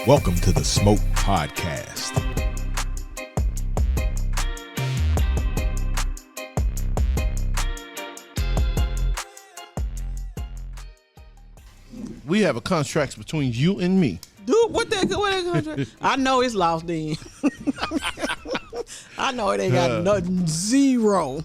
Welcome to the Smoke Podcast. We have a contract between you and me. Dude, what that contract? I know it's lost then. I know it ain't got nothing. Zero.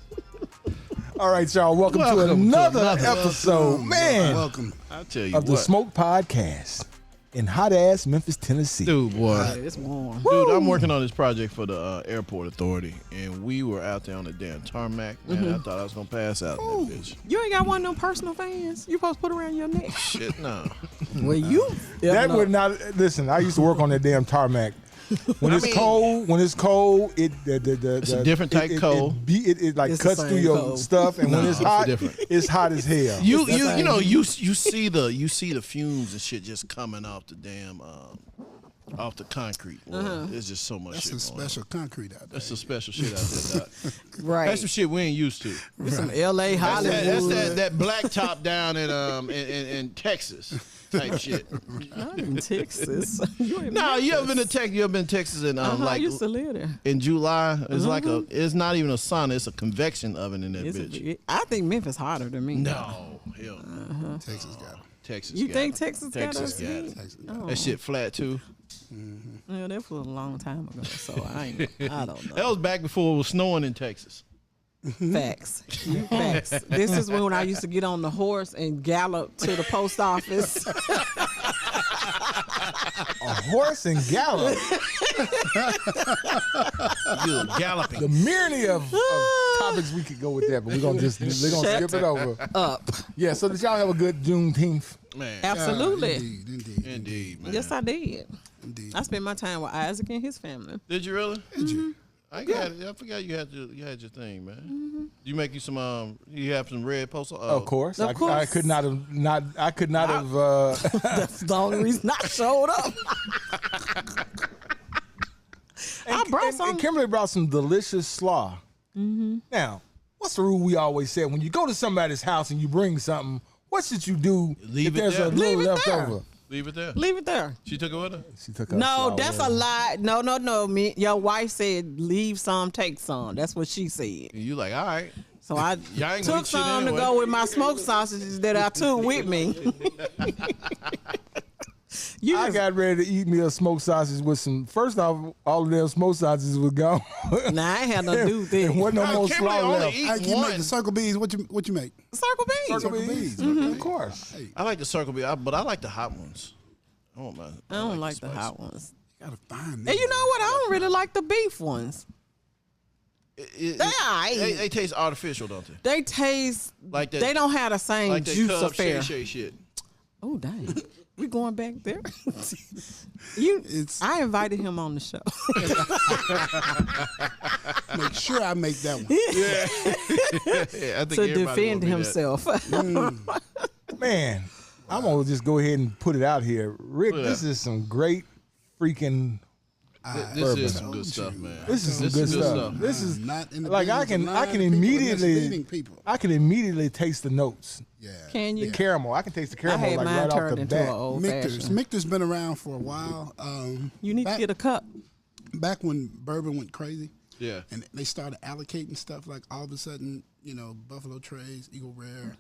All right, y'all. Welcome to another episode, Welcome. I'll tell you of the Smoke Podcast in hot-ass Memphis, Tennessee. Dude, boy. Yeah, it's warm. Dude, I'm working on this project for the airport authority, and we were out there on the damn tarmac. Man, I thought I was going to pass out in that bitch. You ain't got one of them personal fans you supposed to put around your neck. Shit, no. Well, you. That would not listen. I used to work on that damn tarmac. When it's cold, It's a different type cold. It like It's the cuts through same your cold. stuff, and when it's hot, different. it's hot as hell. You see the fumes and shit just coming off the damn off the concrete. Boy. There's just so much That's shit some going on. special concrete out there. That's some special shit out there, Doc. Right. That's some shit we ain't used to. It's some L.A. Hollywood. That's that black top down in Texas type shit. Not in Texas. You ain't No, you ever been to Memphis. Texas? You ever been to Texas in I like used to live there. in July? It's like it's not even a sauna. It's a convection oven in that bitch. I think Memphis hotter than me. No, hell no. Texas got it. Texas. You got think it. Texas got Texas us? got it. Texas got Oh. That shit flat too. Yeah, that was a long time ago, so I don't That know. was back before it was snowing in Texas. Facts. Facts. This is when I used to get on the horse and gallop to the post office. A horse and gallop. You galloping. The myriad of topics we could go with that, but we're gonna skip it over. Up. Yeah. So did y'all have a good Juneteenth? Man. Absolutely. Indeed. Man. Yes, I did. Indeed. I spent my time with Isaac and his family. Did you really? Did you? I forgot you had your thing, man. You make you some you have some red poster. Of course. Of course. I could not have That's the only reason I showed up. I brought some. And Kimberly brought some delicious slaw. Now, what's the rule we always said? When you go to somebody's house and you bring something, what should you do Leave if it there's there. a little Leave it left there. over? Leave it there. Leave it there. She took it with her. She took her No, slaw that's with a her. lie. No. Your wife said leave some, take some. That's what she said. And you like, all right. So I Y'all ain't gonna took eat shit some to anyway. go with my smoked sausages that I took with me. I got ready to eat me a smoked sausage with some. First off, all of them smoked sausages was gone. Nah, I ain't had no do with and that. wasn't no more Kimberly slaw only left. eat I can one. make the circle bees. What you make? Circle beans. Circle beans. beans, of course. Hey, I like the circle bee, but I like the hot ones. I don't mind. I don't like the spicy. hot ones. you gotta find And you know what? I don't really like the beef ones. They aight. They taste artificial, don't they? They taste Like that. they don't have the same like that juice Cub affair. Shay shit. Oh dang. We going back there? It's- I invited him on the show. Make sure I make that one. Yeah, I think to everybody defend would be that. himself. Man, I'm gonna just go ahead and put it out here, Rick. Yeah. This is some great freaking. This is some good stuff, man. This is some good stuff. This is Not in the like I business of can lying to people and immediately misleading people. I can immediately taste the notes. Yeah. Can The you? caramel. I can taste the I caramel had like mine right off turned the into an bat. old Michter's. fashioned. Michter's been around for a while. You need to get a cup. Back when bourbon went crazy. Yeah. And they started allocating stuff like all of a sudden, Buffalo Trace, Eagle Rare,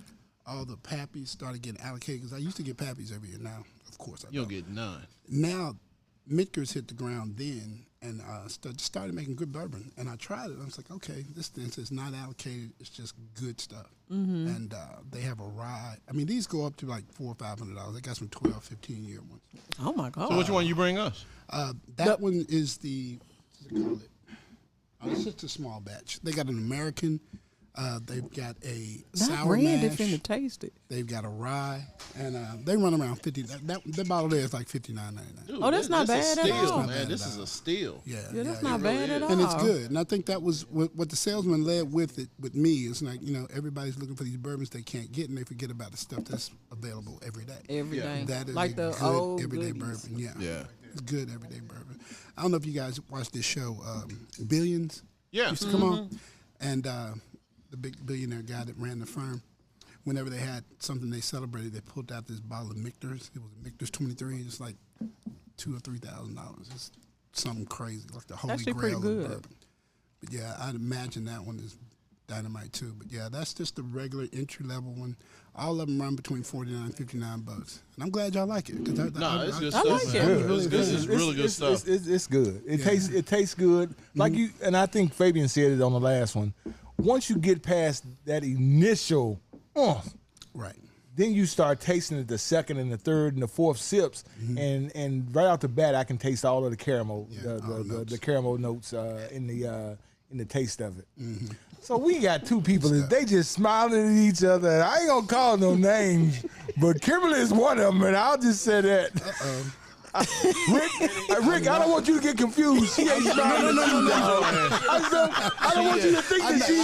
all the Pappies started getting allocated because I used to get Pappies every year. Now, of course, I You don't don't. get none. Now, Mitker's hit the ground then and started making good bourbon. And I tried it. I was like, okay, this thing is not allocated. It's just good stuff. And they have a rye. I mean, these go up to like $400 or $500. They got some 12, 15-year ones. Oh my God. So which one you bring us? That one is the, what do they call it? It's just a small batch. They got an American. They've got a Not sour Randy mash. finna taste it. They've got a rye, and they run around $50. That bottle there is like $59.99. Dude, Oh, that's not this is bad at steal, all. man. Not This bad is at a steal. Yeah, That's yeah, not yeah. bad at all. And it's good. And I think that was what the salesman led with it with me. It's like everybody's looking for these bourbons they can't get, and they forget about the stuff that's available every day. Every day. That is like a the good old everyday goodies. bourbon. Yeah, Yeah. it's good everyday bourbon. I don't know if you guys watched this show, Billions. Yeah. Used to come on, and the big billionaire guy that ran the firm. Whenever they had something they celebrated, they pulled out this bottle of Michter's. It was a Michter's 23. It's like $2,000 or $3,000. It's something crazy, like the holy Actually grail pretty of good. bourbon. But yeah, I'd imagine that one is dynamite too. But yeah, that's just the regular entry level one. All of them run between $49 and $59, and I'm glad y'all like it. It's good I stuff. like it. This is really good stuff. It's good. It tastes good. Like you, and I think Fabian said it on the last one. Once you get past that initial, Right. then you start tasting it the second and the third and the fourth sips, and right off the bat, I can taste all of the caramel, the caramel notes in the taste of it. So we got two people that they just smiling at each other. I ain't gonna call no names, but Kimberly is one of them, and I'll just say that. Rick, I don't want you to get confused. She ain't smiling. No. I don't want you to think that she.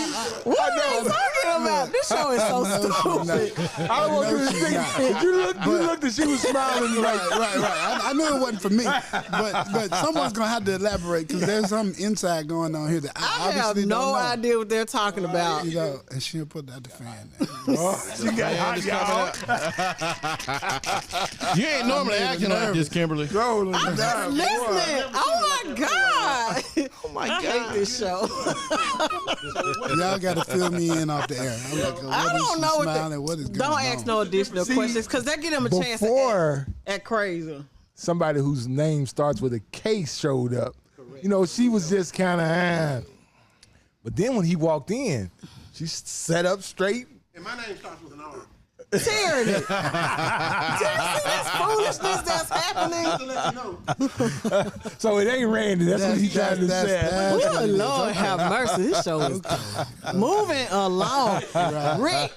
What are you talking about? This show is so stupid. I don't want you to think that you looked that she was smiling. Right. I knew it wasn't for me, but someone's gonna have to elaborate because there's some inside going on here that I have obviously no don't know. idea what they're talking about. You know, and she'll put that to fan. She got hot, y'all. You ain't normally acting like this, Kimberly. I'm just listening. Oh my God. Oh my I hate this show. Y'all got to fill me in off the air. I'm like, I don't know what is going don't on? ask no additional questions because that get them a chance to Before act crazy. somebody whose name starts with a K showed up, you know, she was just kind of. But then when he walked in, she sat up straight. And my name starts with an R. Tyranny. Do you see this foolishness that's happening? So it ain't Randy. That's what he tried to say. Oh, Lord have mercy. This show is moving along. Rick,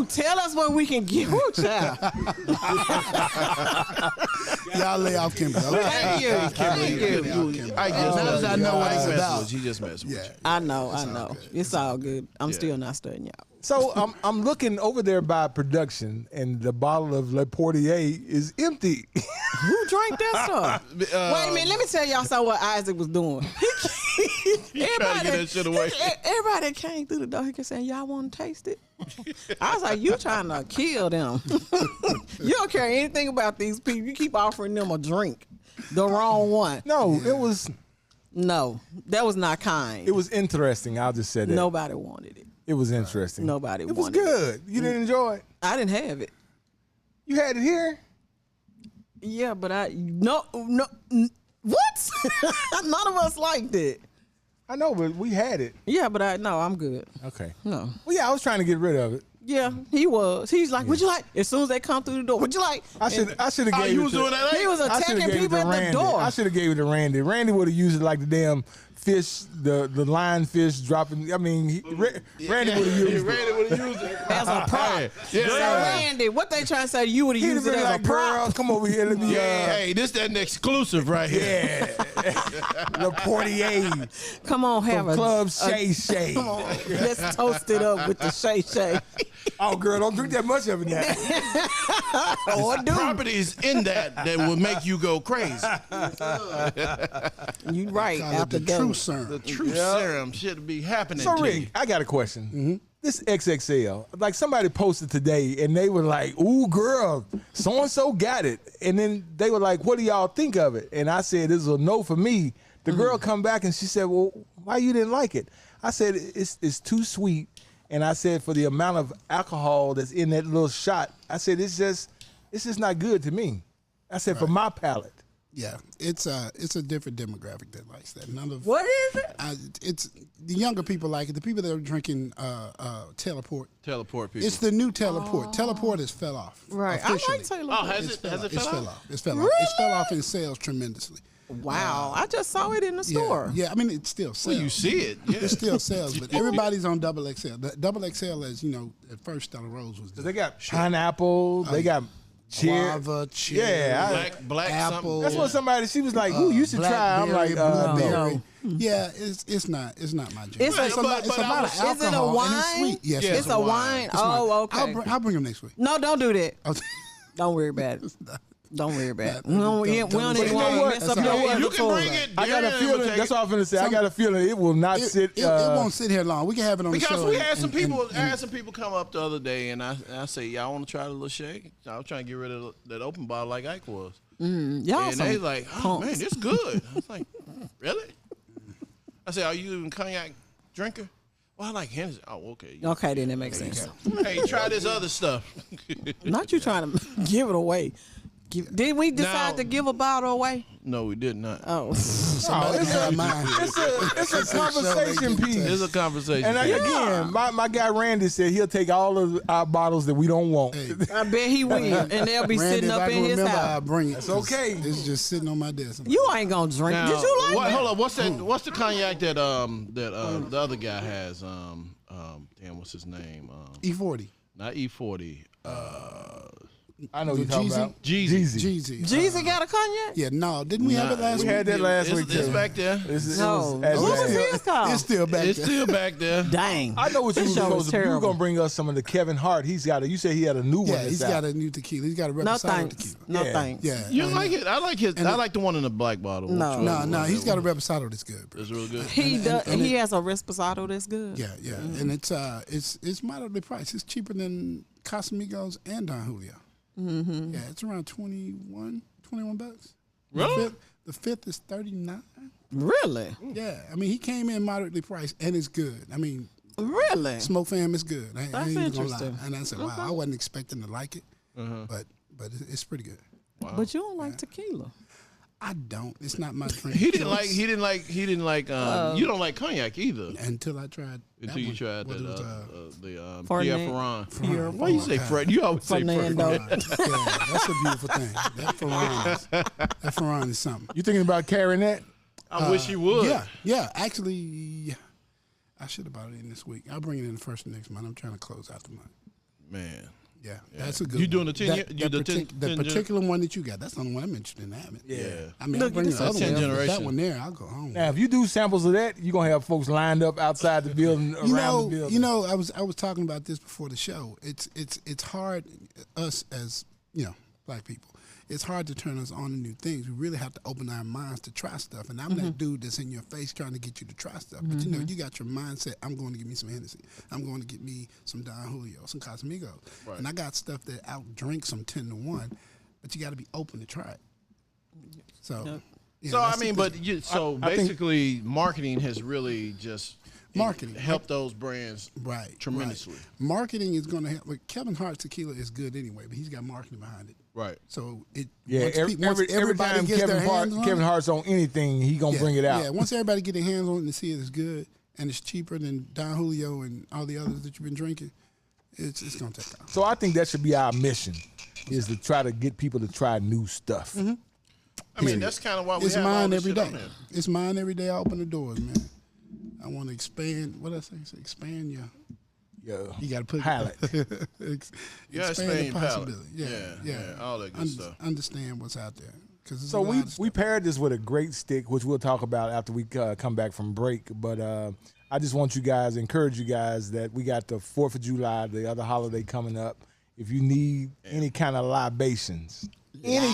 tell us where we can get. Ooh, child. Y'all lay off Kimberly. Thank you. Thank you. I guess I know what it's about. He just messed with you. I know. It's all good. I'm still not studying y'all. So I'm looking over there by production, and the bottle of Le Portier is empty. Who drank that stuff? Wait a minute. Let me tell y'all something what Isaac was doing. He trying to get that shit away. Everybody that came through the door, he kept saying, y'all want to taste it? I was like, you trying to kill them. You don't care anything about these people. You keep offering them a drink. The wrong one. No, it was that was not kind. it was interesting. I'll just say that. Nobody wanted it. It was interesting. Nobody It was wanted it. good. You didn't enjoy it? I didn't have it. You had it here? Yeah, but no. What? None of us liked it. I know, but we had it. Yeah, but I'm good. Okay. No. Well, yeah, I was trying to get rid of it. Yeah, he was. He's like, would you like? As soon as they come through the door, would you like? I should have Oh, gave you it was to, doing that? He was I shoulda attacking gave it people to at the Randy. door. I should have gave it to Randy. Randy would have used it like the damn fish, the lionfish dropping. I mean, Randy would have used it. As a prop. So Randy, what they trying to say? You would have He'd have used it been as like, a prop. girl, come over here. Let me, Hey, this that exclusive right here. yeah. Le Portier Come on, have from a Club Shay Shay. Come on, let's toast it up with the Shay Shay. Oh, girl, don't drink that much of it now. Or do Properties in that will make you go crazy. you right Call it after the that. true serum. The true serum should be happening So, to Rick, you. I got a question. This XXL, like somebody posted today, and they were like, "Ooh, girl, so and so got it," and then they were like, "What do y'all think of it?" And I said, "This is a no for me." The girl come back and she said, "Well, why you didn't like it?" I said, "It's too sweet," and I said, "For the amount of alcohol that's in that little shot," I said, "It's just not good to me." I said, "For my palate." Yeah, it's a different demographic that likes that. None of What is it? it's the younger people like it. The people that are drinking Teleport. Teleport people. It's the new Teleport. Teleport has fell off. Right. I Officially. like Taylor. Oh, has it fell off? It fell off. It fell off in sales tremendously. Wow. I just saw it in the store. Yeah, I mean it still sells. Well, you see it. Yeah. It still sells, but everybody's on double XL. The double XL, as you know, at first Stella Rose was They got pineapple. They got guava, cherry, Black apple. something. That's what somebody. She was like, "Ooh, you should try." I'm like, blueberry. no. Yeah, it's not my jam. It's a- it's a lot of alcohol. Is it a and wine? it's sweet. Yes, Yeah, It's a wine. It's wine. Oh, okay. I'll bring them next week. No, don't do that. I'll- Don't worry about it. Don't worry about it. We don't even But want you to know what? mess up You know your what? You can inventory. bring it. I got a Darren feeling. will take That's it. all I'm finna say. I got a feeling it will not sit. It won't sit here long. We can have it on the Because show. we had some and- people, and- I had some people come up the other day, and I say, y'all want to try the little shake? I was trying to get rid of that open bottle like Ike was, Y'all and some they like, oh punks. man, it's good. I was like, really? I said, are you a cognac drinker? Well, I like Hennessy. Oh, okay. Okay, then that makes sense. Hey, try this other stuff. Not you trying to give it away. Did we decide Now- to give a bottle away? No, we did not. Oh, Somebody it's have a- mine. It's a conversation piece. It's a conversation. And again, my guy Randy said he'll take all of our bottles that we don't want. Hey, I bet he will, and they'll be Randy, sitting if up I in can his remember, I'll house. bring it. That's 'cause okay. It's just sitting on my desk. You ain't gonna drink. Now, Did you like what, that? hold up, what's the cognac that the other guy has? Damn, what's his name? E40. Not E40. I know The you're talking Jeezy? about Jeezy. Jeezy. Jeezy got a cognac? Yeah, no. Didn't we have it last we week? had that last week It's too. back there. No. as What was bad. his called? It's still back It's there. still back there. Dang. I know what you were This show supposed is to. You were terrible. gonna bring us some of the Kevin Hart. You said he had a new one. Yeah, that's he's out. got a new tequila. He's got a No reposado thanks. tequila. No Yeah. thanks. Yeah. You and- like it? I like his. and I like the one in the black bottle. No. Which No, one no, was he's that got a one? reposado that's good, bro. It's real good. He has a Resposado that's good. Yeah, yeah, and it's moderately priced. It's cheaper than Casamigos and Don Julio. Mm-hmm. Yeah, it's around 21 bucks. Really? The fifth is 39. Really? Yeah, I mean he came in moderately priced and it's good. I mean, Really? Smoke Fam is good. I That's ain't even gonna lie. interesting. And I said, wow, I wasn't expecting to like it, but it's pretty good. But you don't like tequila. I don't. It's not my drink. He didn't choice like. He didn't like. He didn't like. You don't like cognac either. until I tried. that Until you one. tried What that it was, the Ferdinand. Ferran. Why you say Fred? You always say Fernando. Fred. yeah, that's a beautiful thing. That Ferran is something. You thinking about carrying that? I wish you would. Yeah. Actually, I should have bought it in this week. I'll bring it in the first of next month. I'm trying to close out the month. Man. Yeah, that's a good. You one. doing the 10 year- you the 10 the 10 particular one that you got? That's the only one I'm interested in having. Yeah. I mean, Look, I'll bring this the other is 10 one. But that generation. one there, I'll go home. Now, if you do samples of that, you're gonna have folks lined up outside the building, around the building. I was talking about this before the show. It's hard us as black people. It's hard to turn us on to new things. We really have to open our minds to try stuff. And I'm that dude that's in your face trying to get you to try stuff. But you got your mindset. I'm going to get me some Hennessy. I'm going to get me some Don Julio, some Casamigos. Right. And I got stuff that outdrinks them 10-1. But you got to be open to try it. So, yeah, So I that's the mean, thing. but so I think- basically, marketing has really just Marketing. helped those brands Right, tremendously. right. Marketing is going to help. Like Kevin Hart tequila is good anyway, but he's got marketing behind it. Right. So it yeah, once every, pe- once every everybody time gets their Kevin hands on Kevin it, Hart's on anything, he gonna bring it out. Yeah, once everybody get their hands on it and see it is good and it's cheaper than Don Julio and all the others that you've been drinking, it's gonna take off. So I think that should be our mission, is to try to get people to try new stuff. I mean, that's kind of why we It's have all mine this every shit day. on there. It's mine every day. I open the doors, man. I want to expand. What did I say? Expand your. Yeah, You got to put palate. Yeah, expand your palate. Yeah, all that good stuff. Understand what's out there. So we paired this with a great stick, which we'll talk about after we come back from break. But I just want you guys, encourage you guys that we got the 4th of July, the other holiday coming up. If you need any kind of libations, and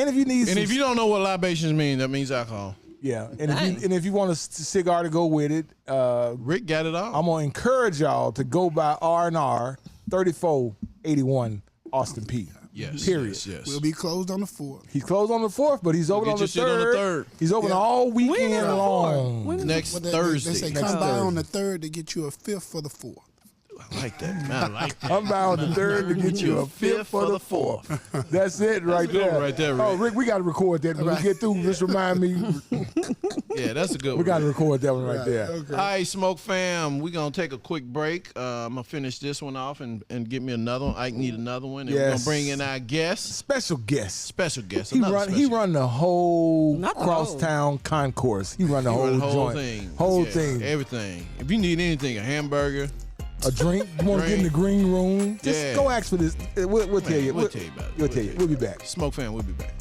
if you need, And if you don't know what libations mean, that means alcohol. yeah, and if you want a cigar to go with it, Rick got it all. I'm gonna encourage y'all to go by R&R 3481 Austin P. Yes. Period. Yes. We'll be closed on the 4th. He's closed on the 4th, but he's open get on your the shit on the 3rd. 3rd. He's open Yeah. all When is weekend the 4th? long. When is Next Well, Thursday. They say Next come by Thursday. on the 3rd to get you a 5th for the 4th. I like that. Man, I like that. I'm bound the 3rd to get you a 5th for the 4th. That's it right a good there. one right there, Rick. Oh, Rick, we got to record that. When we get through, just remind me. Yeah, that's a good one. We got to record that one right there. Okay. All right, Smoke Fam, we're going to take a quick break. I'm going to finish this one off and get me another one. Ike need another one. And we're going Yes. to bring in our guest, Special guest. special guest. He another run special the whole Not the crosstown concourse. He run the guest. whole The whole joint. thing. Whole Yeah, thing. Everything. If you need anything, a hamburger, A drink. You want to get in the green room? Just Yeah. go ask for this. We'll tell you. we'll tell you about it. We'll tell you. We'll be back. Smoke Fam, we'll be back.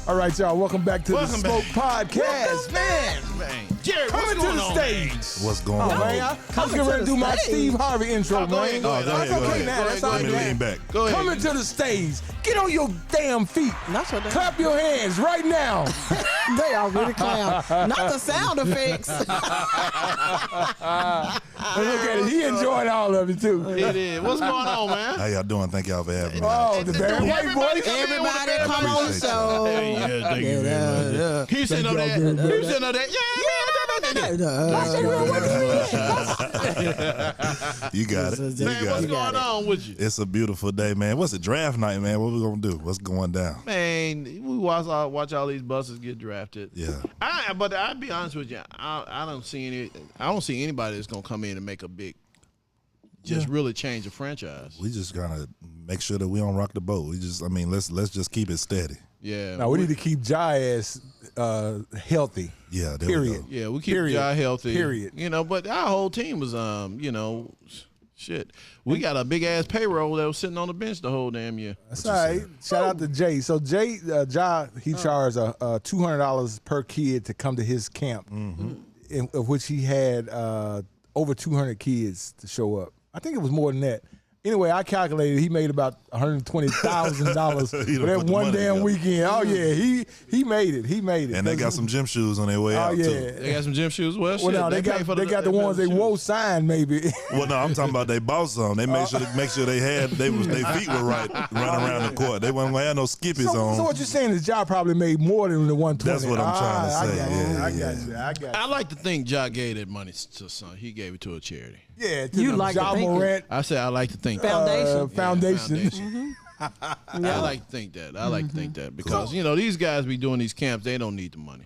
All right, y'all. Welcome back to the Smoke Podcast, man. Jerry, what's Coming to going the on, stage. man? What's going Oh, on? man, I was getting ready to do my Steve Harvey intro, Go man. ahead, go ahead, go That's ahead, okay go now. ahead. That's Let all me right. lean back. Go ahead. Coming to the stage. Get on your damn feet. Not your damn. Clap your hands right now. They already clown. Not the sound effects. Look at it. He enjoyed all of it, too. It is. What's going on, man? How y'all doing? Thank y'all for having me. Oh, the Barry White Everybody voice. come in with Everybody the come on the Appreciate show. Yeah, thank you very much. He's sitting on that. He's sitting on that. You got it. You Man, got what's it. going on with you? It's a beautiful day, man. What's it, draft night, man? What we gonna do? What's going down? Man, we watch all these buses get drafted. Yeah. But I'll be honest with you, I don't see anybody that's gonna come in and make a big, really change the franchise. We just gotta make sure that we don't rock the boat. Let's just keep it steady. Yeah. Now, we need to keep Jai ass healthy. Yeah. There Period. We go. Yeah, we keep Period. Jai healthy. Period. But our whole team was shit. We got a big ass payroll that was sitting on the bench the whole damn year. That's all right. Shout out to Jay. So Jay, he charged $200 per kid to come to his camp, of which he had over 200 kids to show up. I think it was more than that. Anyway, I calculated he made about $120,000 for that put the one money damn together. weekend. Oh yeah, he made it. He made it. And they got some gym shoes on their way Oh out yeah. too. They got some gym shoes. Well, Well, no, they got the ones they won't sign maybe. Well, no, I'm talking about they bought some. They made sure their feet were right running around the court. They wasn't gonna have no skippies on. So what you're saying is Ja probably made more than the 120. That's what I'm trying to say. I Yeah. got you. I like to think Ja gave that money to son. He gave it to a charity. Yeah, to You the like to Ja think it. Morant I said I like to think that. Foundation. Foundation. I like to think that. I like to think that because these guys be doing these camps. They don't need the money.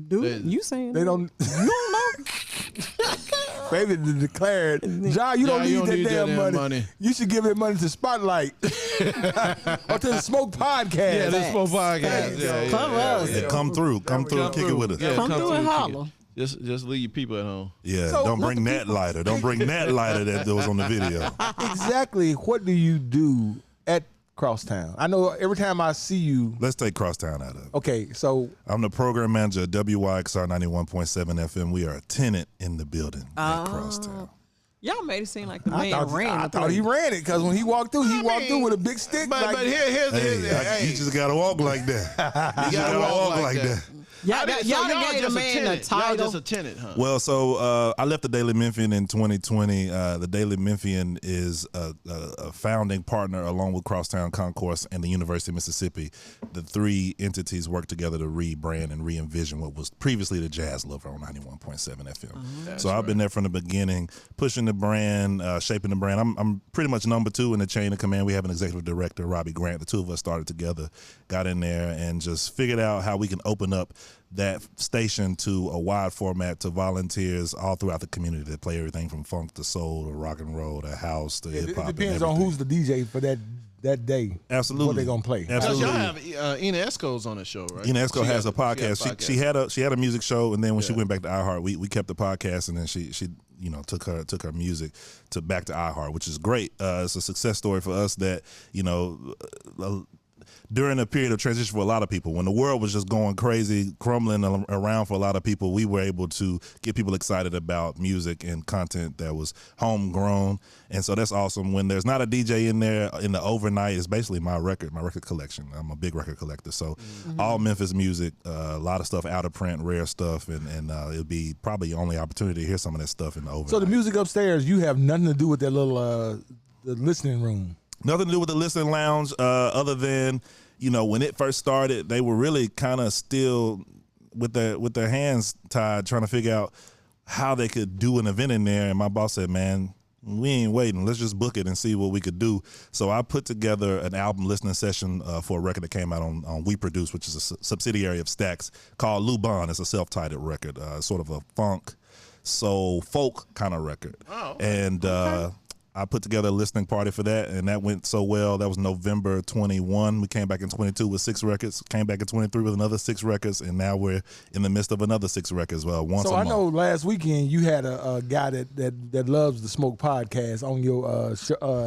Dude, you saying They don't. You don't know? Baby declared, Ja, you don't need that damn money. You should give that money to Spotlight or to the Smoke Podcast. Yeah, this Facts. podcast. Facts. Yeah, Come us. Yeah, come through, kick it with us. Yeah, Come through through and kick it. holler. Just leave your people at home. Yeah, So, don't bring that lighter. Don't bring that lighter that was on the video. Exactly. What do you do at Crosstown? I know every time I see you. Let's take Crosstown out of it. Okay, so I'm the program manager at WYXR 91.7 FM. We are a tenant in the building at Crosstown. Y'all made it seem like the I man ran. the thought he place. ran it because when he walked through, he walked through with a big stick. But like, here's Hey, you just gotta walk like that. You gotta walk like that. Y'all So done gave the just man the tenant. Y'all title. just a tenant, huh? Well, so I left the Daily Memphian in 2020. The Daily Memphian is a founding partner along with Crosstown Concourse and the University of Mississippi. The three entities work together to rebrand and re-envision what was previously the Jazz Lover on 91.7 FM. So I've been there from the beginning, pushing the brand, shaping the brand. I'm pretty much number two in the chain of command. We have an executive director, Robbie Grant. The two of us started together, got in there, and just figured out how we can open up that station to a wide format to volunteers all throughout the community that play everything from funk to soul to rock and roll to house to hip it hop. depends on who's the DJ for that day. Absolutely What they gonna play. Because Absolutely. y'all have Ina Esco's on the show, right? Ina Esco has a She got podcast. She had a music show, and then when she went back to iHeart, we kept the podcast, and then she took her music back to iHeart, which is great. It's a success story for us that during a period of transition for a lot of people, when the world was just going crazy, crumbling around for a lot of people, we were able to get people excited about music and content that was homegrown. And so that's awesome. When there's not a DJ in there in the overnight, it's basically my record collection. I'm a big record collector. So all Memphis music, a lot of stuff out of print, rare stuff, and it'll be probably your only opportunity to hear some of that stuff in the overnight. So the music upstairs, you have nothing to do with that little the listening room. Nothing to do with the listening lounge, other than, when it first started, they were really kind of still with their hands tied, trying to figure out how they could do an event in there. And my boss said, "Man, we ain't waiting. Let's just book it and see what we could do." So I put together an album listening session for a record that came out on We Produce, which is a subsidiary of Stax, called Lou Bond. It's a self-titled record, sort of a funk, soul, folk kind of record. Oh, and I put together a listening party for that, and that went so well. That was November 21. We came back in 22 with 6 records, came back in 23 with another 6 records, and now we're in the midst of another 6 records. Once a month. So I know last weekend you had a guy that loves the Smoke podcast on your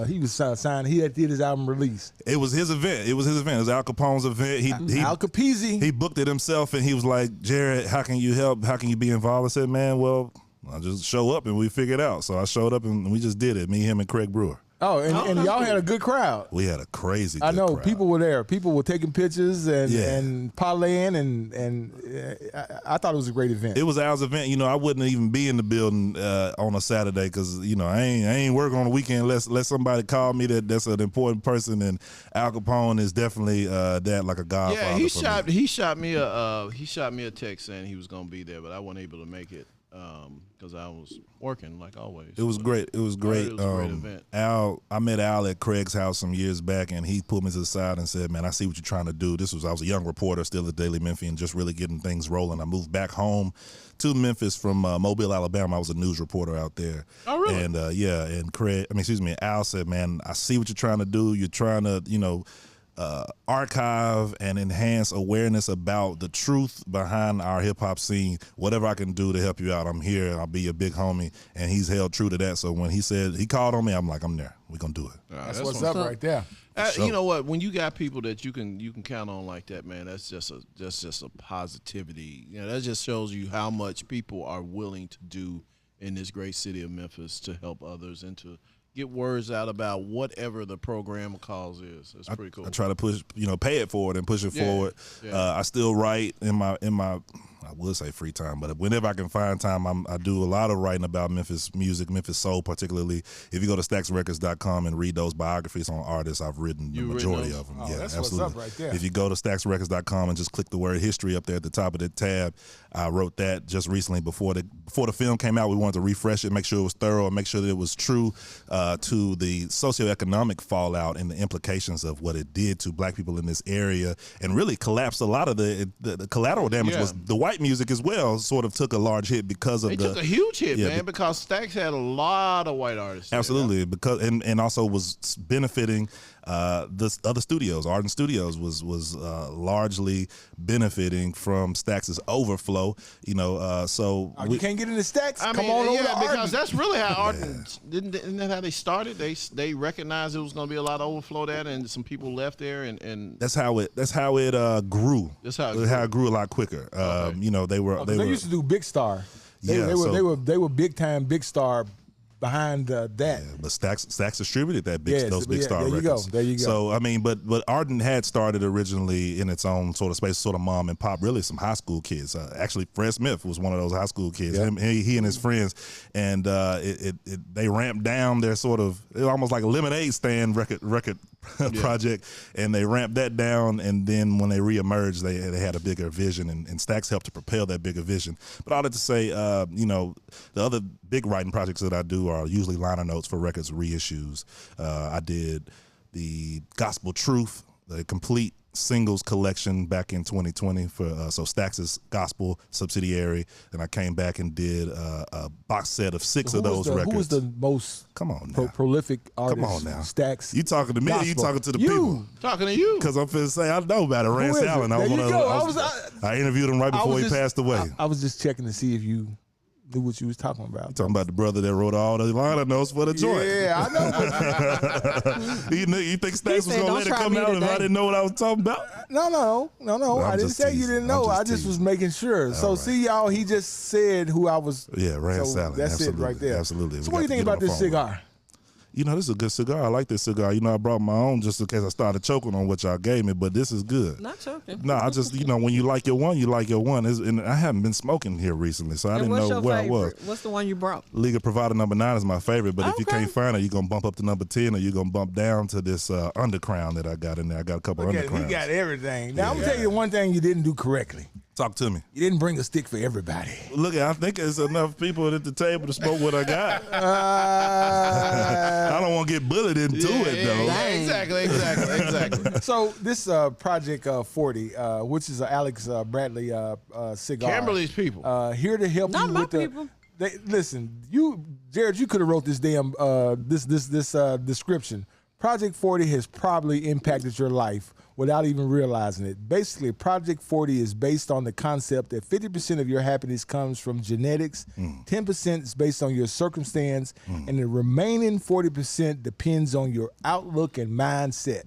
he was signed. He did his album release. It was his event. It was Al Capone's event. Al Capizzi. He booked it himself, and he was like, Jared, how can you help? How can you be involved? I said, man, well, I'll just show up and we figure it out. So I showed up and we just did it. Me, him, and Craig Brewer. Oh, and y'all had a good crowd. We had a crazy good I know crowd. people were there. People were taking pictures and parlaying, and I thought it was a great event. It was Al's event. You know, I wouldn't even be in the building on a Saturday because, you know, I ain't working on the weekend unless somebody called me that's an important person. And Al Capone is definitely that, like a godfather. Yeah, for me. he shot me a text saying he was gonna be there, but I wasn't able to make it because I was working like always. It was great. It was great. It was a great event. I met Al at Craig's house some years back, and he pulled me to the side and said, "Man, I see what you're trying to do." I was a young reporter, still at Daily Memphian, just really getting things rolling. I moved back home to Memphis from Mobile, Alabama. I was a news reporter out there. Oh, really? And Al said, "Man, I see what you're trying to do. You're trying to, archive and enhance awareness about the truth behind our hip-hop scene. Whatever I can do to help you out, I'm here. I'll be your big homie." And he's held true to that. So when he called on me, I'm like, I'm there. We're going to do it. That's what's up right there. You know what? When you got people that you can count on like that, man, that's just a positivity. You know, that just shows you how much people are willing to do in this great city of Memphis to help others and to get words out about whatever the program cause is. That's pretty cool. I try to push, pay it forward and push it forward. Yeah. I still write in my I would say free time, but whenever I can find time, I do a lot of writing about Memphis music, Memphis soul particularly. If you go to stacksrecords.com and read those biographies on artists, I've written the majority of them. Oh, yeah, that's absolutely. what's up right there. If you go to stacksrecords.com and just click the word history up there at the top of the tab, I wrote that just recently before the film came out. We wanted to refresh it, make sure it was thorough, and make sure that it was true to the socioeconomic fallout and the implications of what it did to black people in this area, and really collapsed a lot of the collateral damage. Was the white music as well sort of took a large hit because of They took a huge hit, man, because Stax had a lot of white artists. Absolutely, because and also was benefiting the other studios. Ardent Studios was largely benefiting from Stax's overflow. So you can't get into Stax. I Come mean, on over to because Ardent. that's really how Ardent isn't that how they started? They recognized it was going to be a lot of overflow there, and some people left there, and that's how it grew. That's how it grew a lot quicker. They used to do Big Star. They were big time Big Star behind that. Yeah, but Stax distributed those Big Star records. There you go. So I mean, but Ardent had started originally in its own sort of space, sort of mom and pop, really some high school kids. Actually, Fred Smith was one of those high school kids. Yep. He and his friends, and they ramped down their sort of almost like a lemonade stand record project, and they ramped that down. And then when they reemerged, they had a bigger vision, and Stax helped to propel that bigger vision. But all that to say, the other big writing projects that I do are usually liner notes for records reissues. I did the Gospel Truth, the complete singles collection back in 2020 for Stax's Gospel subsidiary. Then I came back and did a box set of 6 of those records. Who was the most prolific artist? Come on now. Stax. You talking to me or you talking to the people? Talking to you. Because I'm finna say I know about it. Rance is it? Allen. There you go. I interviewed him right before he passed away. I was just checking to see if you knew what you was talking about. Talking about the brother that wrote all the liner notes for the joint. Yeah, I know. You think Stax was gonna let it come out if I didn't know what I was talking about? No. I didn't say you didn't know. I just was making sure. So see, y'all, he just said who I was. Yeah, Rance Allen. That's absolutely. it right there. Absolutely. So what do you think about this cigar? This is a good cigar. I like this cigar. I brought my own just in case I started choking on what y'all gave me, but this is good. Not choking. No, I just, when you like your one, you like your one. And I haven't been smoking here recently, so I didn't know where I was. What's the one you brought? Liga Provider number 9 is my favorite, but if you can't find it, you're going to bump up to number 10 or you're going to bump down to this Undercrown that I got in there. I got a couple Undercrowns. He got everything. Now, I'm going to tell you one thing you didn't do correctly. Talk to me. You didn't bring a stick for everybody. Look, I think there's enough people at the table to smoke what I got. I don't want to get bullied into it, though. Yeah, exactly. So this Project 40, which is Alex Bradley cigar. Kimberly's people. Here to help Not you my with people. Listen, Jared, you could have wrote this damn this description. Project 40 has probably impacted your life without even realizing it. Basically, Project 40 is based on the concept that 50% of your happiness comes from genetics, 10% is based on your circumstance, and the remaining 40% depends on your outlook and mindset.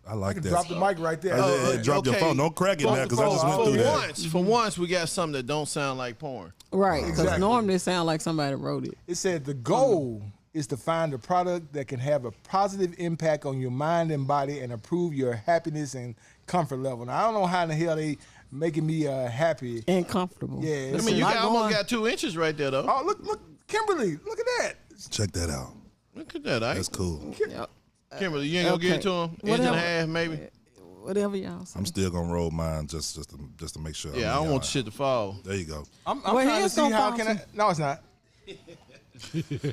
I like that. Drop the mic right there. Drop your phone. Don't crack it now because I just went through that. For once, we got something that don't sound like porn. Right, because normally it sounds like somebody wrote it. It said the goal is to find a product that can have a positive impact on your mind and body and improve your happiness and comfort level. Now, I don't know how in the hell they making me happy. And comfortable. Yeah. I mean, you almost got 2 inches right there, though. Oh, look, Kimberly, look at that. Check that out. Look at that. That's cool. Yep. Kimberly, you ain't gonna get it to him? Inch and a half, maybe? Whatever y'all say. I'm still gonna roll mine just to make sure. Yeah, I don't want the shit to fall. There you go. I'm trying to see how can I. No, it's not.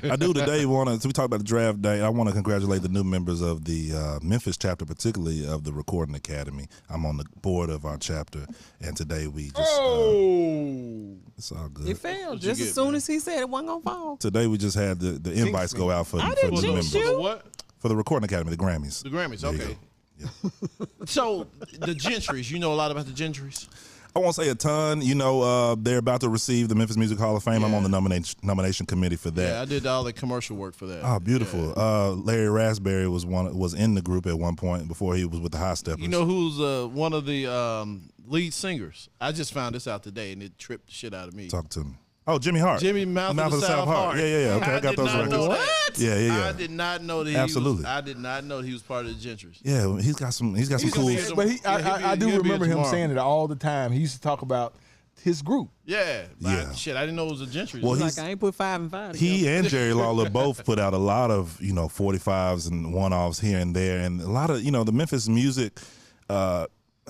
I do today want to. We talked about the draft day. I want to congratulate the new members of the Memphis chapter, particularly of the Recording Academy. I'm on the board of our chapter, and today we just. It's all good. It failed just as soon as he said it wasn't gonna fall. Today we just had the invites go out for I new didn't members. jinx you. What? For the Recording Academy, the Grammys. The Grammys, There you okay. go. Yeah. So, the Gentrys, you know a lot about the Gentrys? I won't say a ton. You know, they're about to receive the Memphis Music Hall of Fame. I'm on the nomination committee for that. Yeah, I did all the commercial work for that. Oh, beautiful. Yeah. Larry Raspberry was in the group at one point before he was with the High Steppers. You know who's one of the lead singers? I just found this out today, and it tripped the shit out of me. Talk to me. Oh, Jimmy Hart. Jimmy Mouth of the South Heart. Yeah. Okay, I got those records. What? Yeah. I did not know that. Absolutely. I did not know he was part of the Gentrys. Yeah, he's got some cool. But I do remember him tomorrow. saying it all the time. He used to talk about his group. Yeah. Yeah. Shit, I didn't know it was a Gentrys. Well, Like I ain't put 5 and 5 He together. and Jerry Lawler both put out a lot of 45s and one-offs here and there, and a lot of the Memphis music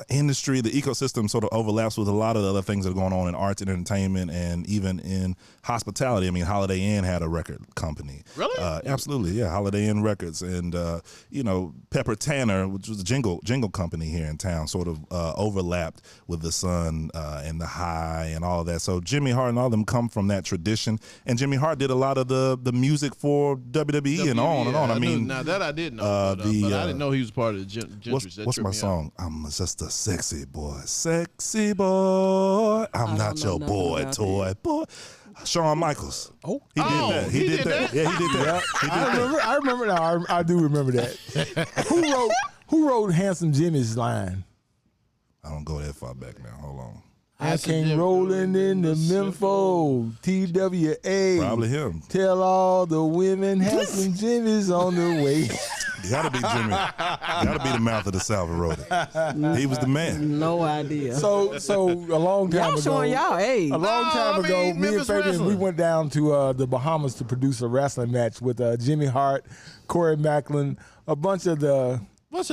industry, the ecosystem sort of overlaps with a lot of the other things that are going on in arts and entertainment and even in hospitality. I mean, Holiday Inn had a record company. Really? Absolutely, yeah. Holiday Inn Records and Pepper Tanner, which was a jingle company here in town, sort of overlapped with the Sun and the High and all of that. So Jimmy Hart and all of them come from that tradition. And Jimmy Hart did a lot of the music for WWE and on and on. I mean, now that I did know, but I didn't know he was part of the Gentrys. what's my song? I'm just a sexy boy. I'm not your boy, toy boy. Shawn Michaels. Oh, he did that. He did that. Yeah, he did that. I remember now. I do remember that. Who wrote Handsome Jimmy's line? I don't go that far back now. Hold on. I came rolling in the Memphis, TWA. Probably him. Tell all the women Handsome Jimmy's on the way. Gotta be Jimmy. Gotta be the Mouth of the South who wrote it. He was the man. No idea. So a long time Y'all ago. showing y'all age. A long time ago, me and Memphis Fabian, we wrestling. went down to the Bahamas to produce a wrestling match with Jimmy Hart, Corey Macklin, a bunch of the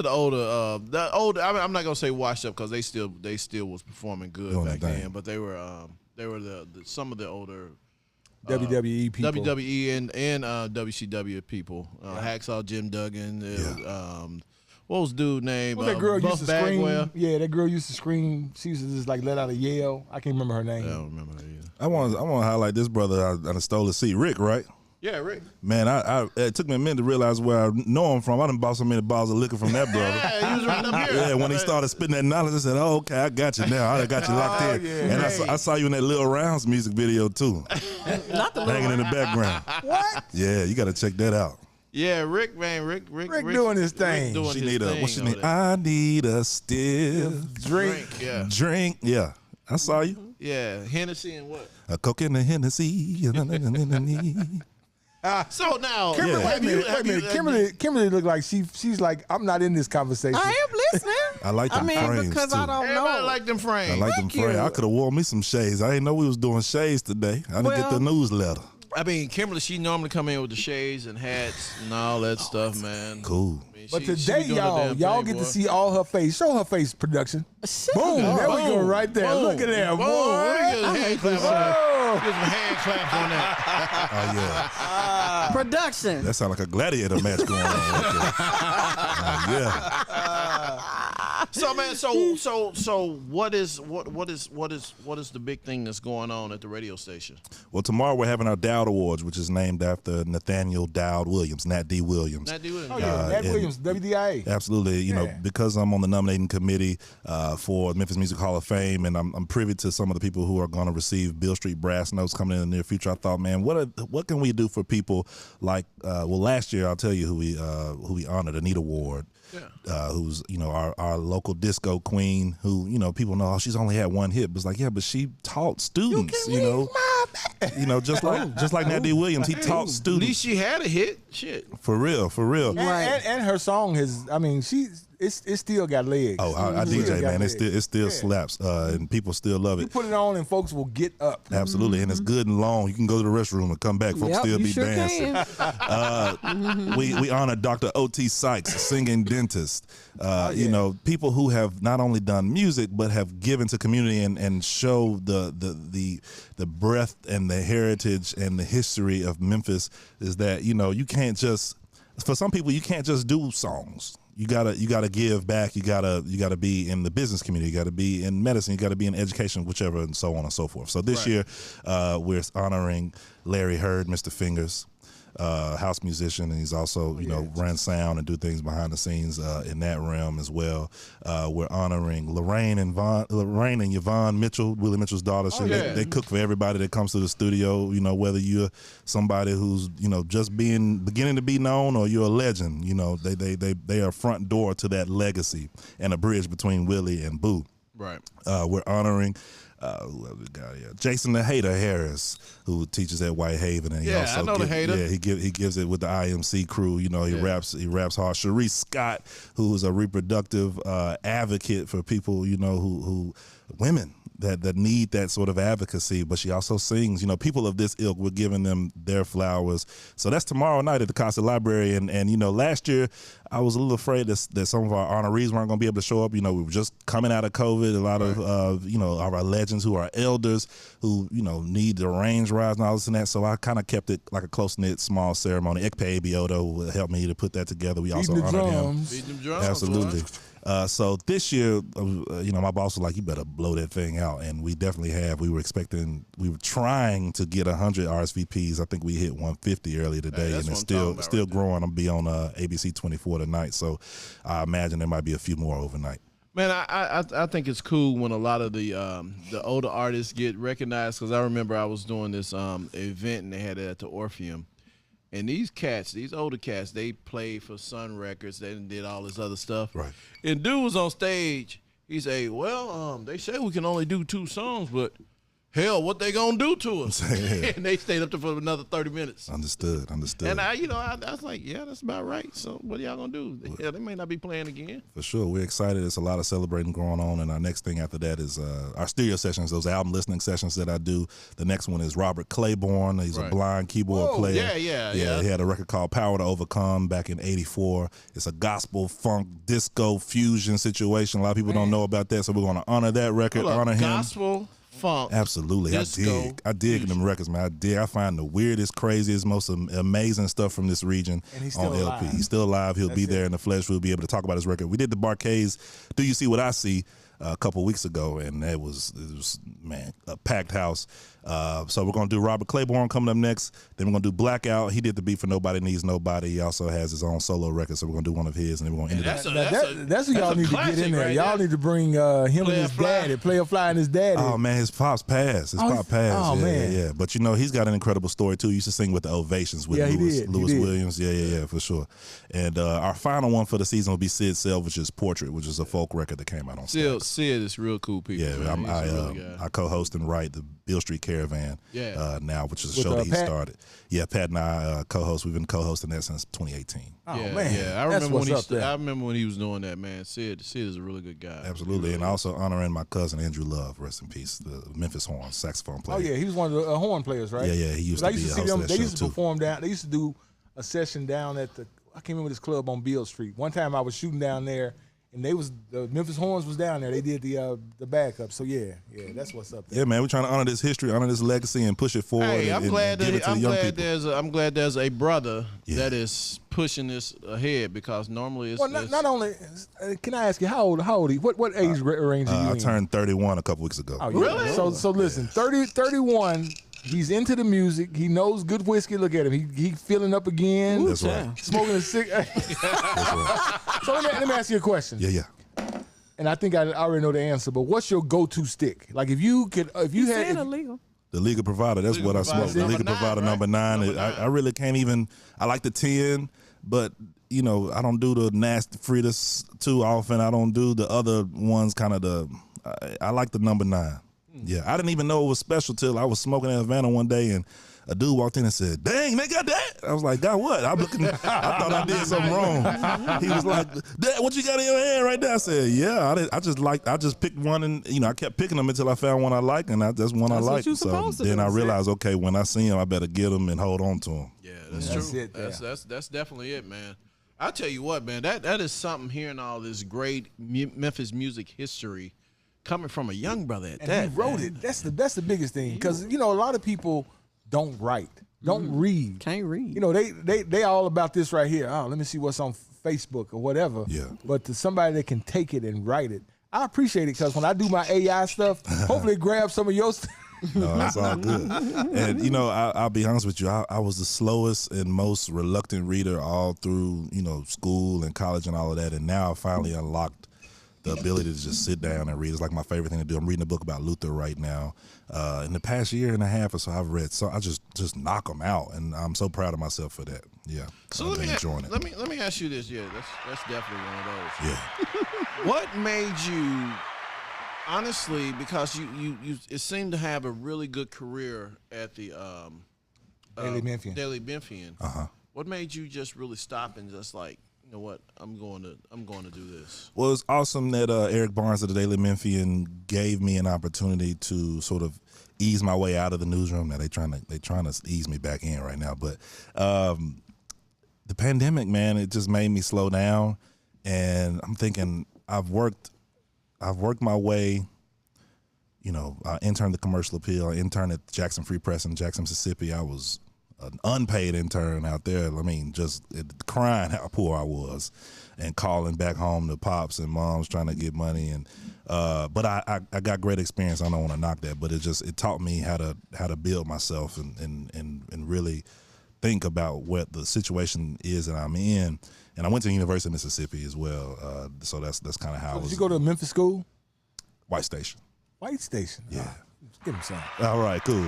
older, I'm not gonna say washed up because they still was performing good Doing back their thing. then, but they were some of the older WWE people. WWE and WCW people. Hacksaw Jim Duggan. What was dude name? What that girl Buff used to scream? Bagwell. Yeah, that girl used to scream. She used to just like let out a yell. I can't remember her name. I don't remember that either. I want to highlight this brother. I stole his seat, Rick. Right? Yeah, Rick. Man, it took me a minute to realize where I know him from. I done bought so many bottles of liquor from that brother. Yeah, he was right up here. Yeah, when he started spitting that knowledge, I said, "Oh, okay, I got you now. I got you locked in." yeah. And I saw you in that Lil Rounds music video too, Not the hanging in the background. What? Yeah, you got to check that out. Yeah, Rick, man, Rick doing his thing. doing She his need thing what she over need? there. I need a stiff Drink. Yeah, drink. Yeah, I saw you. yeah. Hennessy and what? A Coke and a Hennessy. So now, Kimberly, Yeah. wait a minute. Kimberly looked like she's like, I'm not in this conversation. I am listening. I like them frames because too. I don't everybody know. like them frames. I like them Thank frames. you. I could have worn me some shades. I didn't know we was doing shades today. I didn't get the newsletter. I mean, Kimberly, she normally come in with the shades and hats and all that stuff, man. Cool. I mean, But she today, be doing her damn y'all thing, get boy. to see all her face. Show her face, production. Boom, there we go, right there. Boom. Look at that, Boom. boy. Get some hand claps on that. Get some hand claps on that. Oh yeah, Production. that sounds like a gladiator match going on. Right there. Yeah. So man, so what is the big thing that's going on at the radio station? Well, tomorrow we're having our Dowd Awards, which is named after Nathaniel Dowd Williams, Nat D. Williams. Nat D. Williams. Oh yeah, Nat Williams, WDIA. Absolutely. You know, because I'm on the nominating committee for Memphis Music Hall of Fame, and I'm privy to some of the people who are going to receive Beale Street Brass Notes coming in the near future. I thought, man, what can we do for people like? Well, last year I'll tell you who we honored, Anita Ward. Yeah. Who's our local disco queen, who people know, oh, she's only had one hit, but it's like, yeah, but she taught students, just like Nat D. Williams, he taught students. At least she had a hit. Shit. For real. And her song it still got legs. Oh, I DJ, man. It still slaps, and people still love it. You put it on and folks will get up. Absolutely, and it's good and long. You can go to the restroom and come back. Folks still be dancing. We honor Dr. O.T. Sykes, singing dentist. People who have not only done music but have given to community and show the breadth and the heritage and the history of Memphis. Is that you can't just, for some people, you can't just do songs. You gotta give back. You gotta be in the business community. You gotta be in medicine. You gotta be in education, whichever, and so on and so forth. So this year, we're honoring Larry Hurd, Mr. Fingers, house musician, and he's also run sound and do things behind the scenes in that realm as well. We're honoring Lorraine and Yvonne Mitchell, Willie Mitchell's daughter. They cook for everybody that comes to the studio. Whether you're somebody who's just beginning to be known or you're a legend. They are front door to that legacy and a bridge between Willie and Boo. Right. We're honoring. Who have we got here? Jason the Hater Harris, who teaches at Whitehaven, and I know the Hater. Yeah, he gives it with the IMC crew. He raps hard. Sharice Scott, who is a reproductive advocate for people, who women that need that sort of advocacy, but she also sings. People of this ilk, we're giving them their flowers. So that's tomorrow night at the Costa Library. And last year I was a little afraid that some of our honorees weren't going to be able to show up. We were just coming out of COVID. A lot of our legends who are elders who need the range rise and all this and that. So I kind of kept it like a close knit, small ceremony. Ekpe Ebiodo helped me to put that together. We also honored him. Beat them drums, absolutely. Boy. So this year, my boss was like, you better blow that thing out. And we definitely have. We were trying to get 100 RSVPs. I think we hit 150 earlier today, and it's still growing. I'll be on ABC 24 tonight. So I imagine there might be a few more overnight. Man, I think it's cool when a lot of the older artists get recognized, because I remember I was doing this event and they had it at the Orpheum. And these older cats, they played for Sun Records. They did all this other stuff. Right. And dude was on stage. He said, well, they say we can only do 2 songs, but hell, what they gonna do to us? And they stayed up there for another 30 minutes. Understood. And I was like, yeah, that's about right. So what are y'all gonna do? Hell, they may not be playing again. For sure. We're excited. There's a lot of celebrating going on. And our next thing after that is our stereo sessions, those album listening sessions that I do. The next one is Robert Claiborne. He's a blind keyboard player. Yeah. He had a record called Power to Overcome back in '84. It's a gospel, funk, disco fusion situation. A lot of people don't know about that. So we're going to honor that record, honor him. Gospel, funk. Absolutely. Disco, I dig them records, man. I find the weirdest, craziest, most amazing stuff from this region on LP. Alive. He's still alive. He'll be there in the flesh. We'll be able to talk about his record. We did the Barcades Do You See What I See a couple weeks ago, and it was man, a packed house. So we're going to do Robert Claiborne coming up next. Then we're going to do Blackout. He did the beat for Nobody Needs Nobody. He also has his own solo record, so we're going to do one of his, and then we're going to end it. That's what y'all need to get in there. Right y'all need to bring him and his daddy, Player Fly and his daddy. Oh, man, his pop's passed. Oh, man. Yeah. But, he's got an incredible story, too. He used to sing with the Ovations with Louis Williams. Yeah, for sure. And our final one for the season will be Sid Selvage's Portrait, which is a folk record that came out on Stax. Sid is real cool people. Yeah, I co-host and write the Beale Street Caravan now, which is a show that he started. Yeah, Pat and I co-host. We've been co-hosting that since 2018. Oh, man. Yeah, I remember when he was doing that, man. Sid is a really good guy. Absolutely. And also honoring my cousin, Andrew Love, rest in peace, the Memphis horn saxophone player. Oh, yeah, he was one of the horn players, right? Yeah, he used to be a host of that They show, used to perform down. They used to do a session down at I can't remember this club on Beale Street. One time I was shooting down there, And they was the Memphis Horns was down there. They did the backup. So yeah, that's what's up there. Yeah, man, we're trying to honor this history, honor this legacy, and push it forward. Hey, and give it to the young people. I'm glad there's a brother that is pushing this ahead, because normally it's not only. Can I ask you how old are you? What age range are you I in? turned 31 a couple weeks ago. Oh, yeah. Really? So listen, 31. He's into the music. He knows good whiskey. Look at him. He filling up again. That's right. Smoking a cigar. So let me ask you a question. Yeah. And I think I already know the answer. But what's your go-to stick? Like if you had illegal. The Legal Provider, that's what I smoke. The Legal Provider number 9. I really can't even, I like the 10, but, you know, I don't do the nasty fritters too often. I don't do the other ones, kind of I like the number 9. Yeah, I didn't even know it was special till I was smoking in Havana one day, and a dude walked in and said, "Dang, they got that." I was like, "God, what?" I'm looking. I thought I did something wrong. He was like, "Dad, what you got in your hand right there?" I said, "Yeah, I just picked one, and I kept picking them until I found one I like, and that's one I like." So then I realized, okay, when I see him, I better get them and hold on to them. Yeah, that's true. That's definitely it, man. I'll tell you what, man, that is something, hearing all this great Memphis music history coming from a young brother at that. He wrote it. That's the biggest thing, because a lot of people don't write, don't read, can't read. They all about this right here. Oh, let me see what's on Facebook or whatever. Yeah. But to somebody that can take it and write it, I appreciate it, because when I do my AI stuff, hopefully it grabs some of your stuff. No, it's all good. And I'll be honest with you. I was the slowest and most reluctant reader all through school and college and all of that. And now I finally unlocked the ability to just sit down and read. It's like my favorite thing to do. I'm reading a book about Luther right now. In the past year and a half or so, I've read. So I just knock them out, and I'm so proud of myself for that. Yeah. So I'm enjoying it. Let me ask you this. Yeah, that's definitely one of those. Yeah. What made you, honestly, because you it seemed to have a really good career at the Daily Memphian. Daily Memphian. Uh-huh. What made you just really stop and just like, you know what, I'm going to do this? Well, it's awesome that Eric Barnes of the Daily Memphian gave me an opportunity to sort of ease my way out of the newsroom. Now they trying to ease me back in right now, but the pandemic, man, it just made me slow down, and I'm thinking I've worked my way. I interned the Commercial Appeal. I interned at Jackson Free Press in Jackson, Mississippi. I was an unpaid intern out there. I mean, just crying how poor I was, and calling back home to pops and moms trying to get money. And but I got great experience. I don't want to knock that, but it taught me how to build myself and really think about what the situation is that I'm in. And I went to the University of Mississippi as well. So that's kind of how I was. Did you go to Memphis school? White Station. White Station. Yeah. Give him some. All right, cool.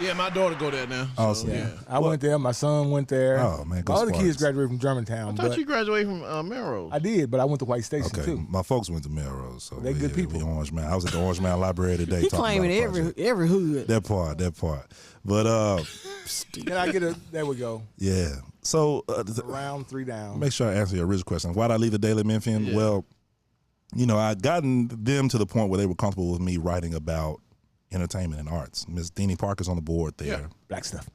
Yeah, my daughter go there now. Awesome. So, yeah. I went there. My son went there. Oh, man, go All the kids Spartans. graduated from Germantown. I thought but you graduated from Melrose. I did, but I went to White Station Okay, too. my folks went to Melrose, so They good people. Orange Man. I was at the Orange Man Library today. He talking claiming about the project. every hood. That part. But Can I get a? There we go. yeah. So Round 3 down. make sure I answer your original question. Why'd I leave the Daily Memphian? Yeah. Well, I'd gotten them to the point where they were comfortable with me writing about entertainment and arts. Miss Deanie Parker's on the board there. Yeah. Black stuff.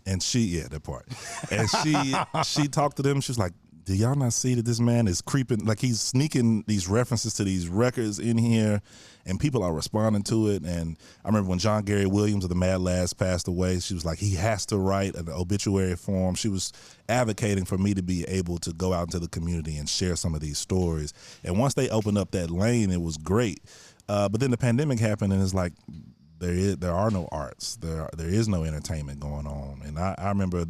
And that part. And she talked to them. She was like, do y'all not see that this man is creeping, like he's sneaking these references to these records in here, and people are responding to it. And I remember when John Gary Williams of the Mad Lads passed away, she was like, he has to write an obituary for him. She was advocating for me to be able to go out into the community and share some of these stories. And once they opened up that lane, it was great. But then the pandemic happened, and it's like, there are no arts. There is no entertainment going on. And I remember,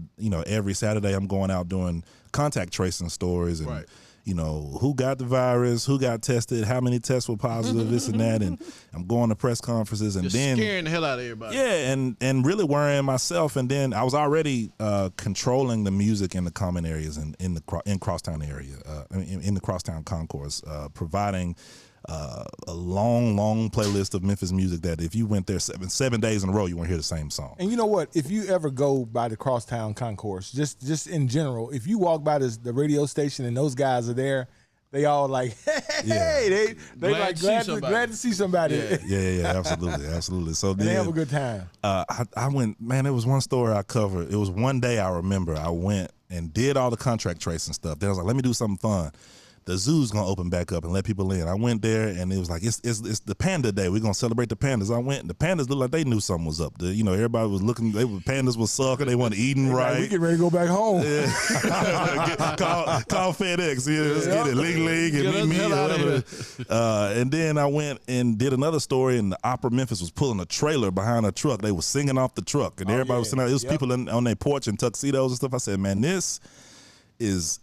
every Saturday I'm going out doing contact tracing stories and, Right. Who got the virus, who got tested, how many tests were positive, this and that. And I'm going to press conferences and Just then scaring the hell out of everybody. yeah, and really worrying myself. And then I was already controlling the music in the common areas in Crosstown area, in the Crosstown Concourse, providing a long playlist of Memphis music that if you went there seven days in a row, you won't hear the same song. And you know what? If you ever go by the Crosstown Concourse, just in general, if you walk by the radio station and those guys are there, they all like, hey, they like glad to see somebody. Yeah, absolutely. So then They have a good time. I went, man, there was one story I covered. It was one day I remember I went and did all the contract tracing stuff. Then I was like, let me do something fun. the zoo's gonna open back up and let people in. I went there and it was like it's the panda day. We're gonna celebrate the pandas. I went and the pandas looked like they knew something was up. Everybody was looking. Pandas was sucking. They weren't eating right. We get ready to go back home. Yeah. call FedEx. Yeah, let's get it. Ling and meet me. And then I went and did another story, and the Opera Memphis was pulling a trailer behind a truck. They were singing off the truck, and everybody was singing out. It was people on their porch in tuxedos and stuff. I said, man, this is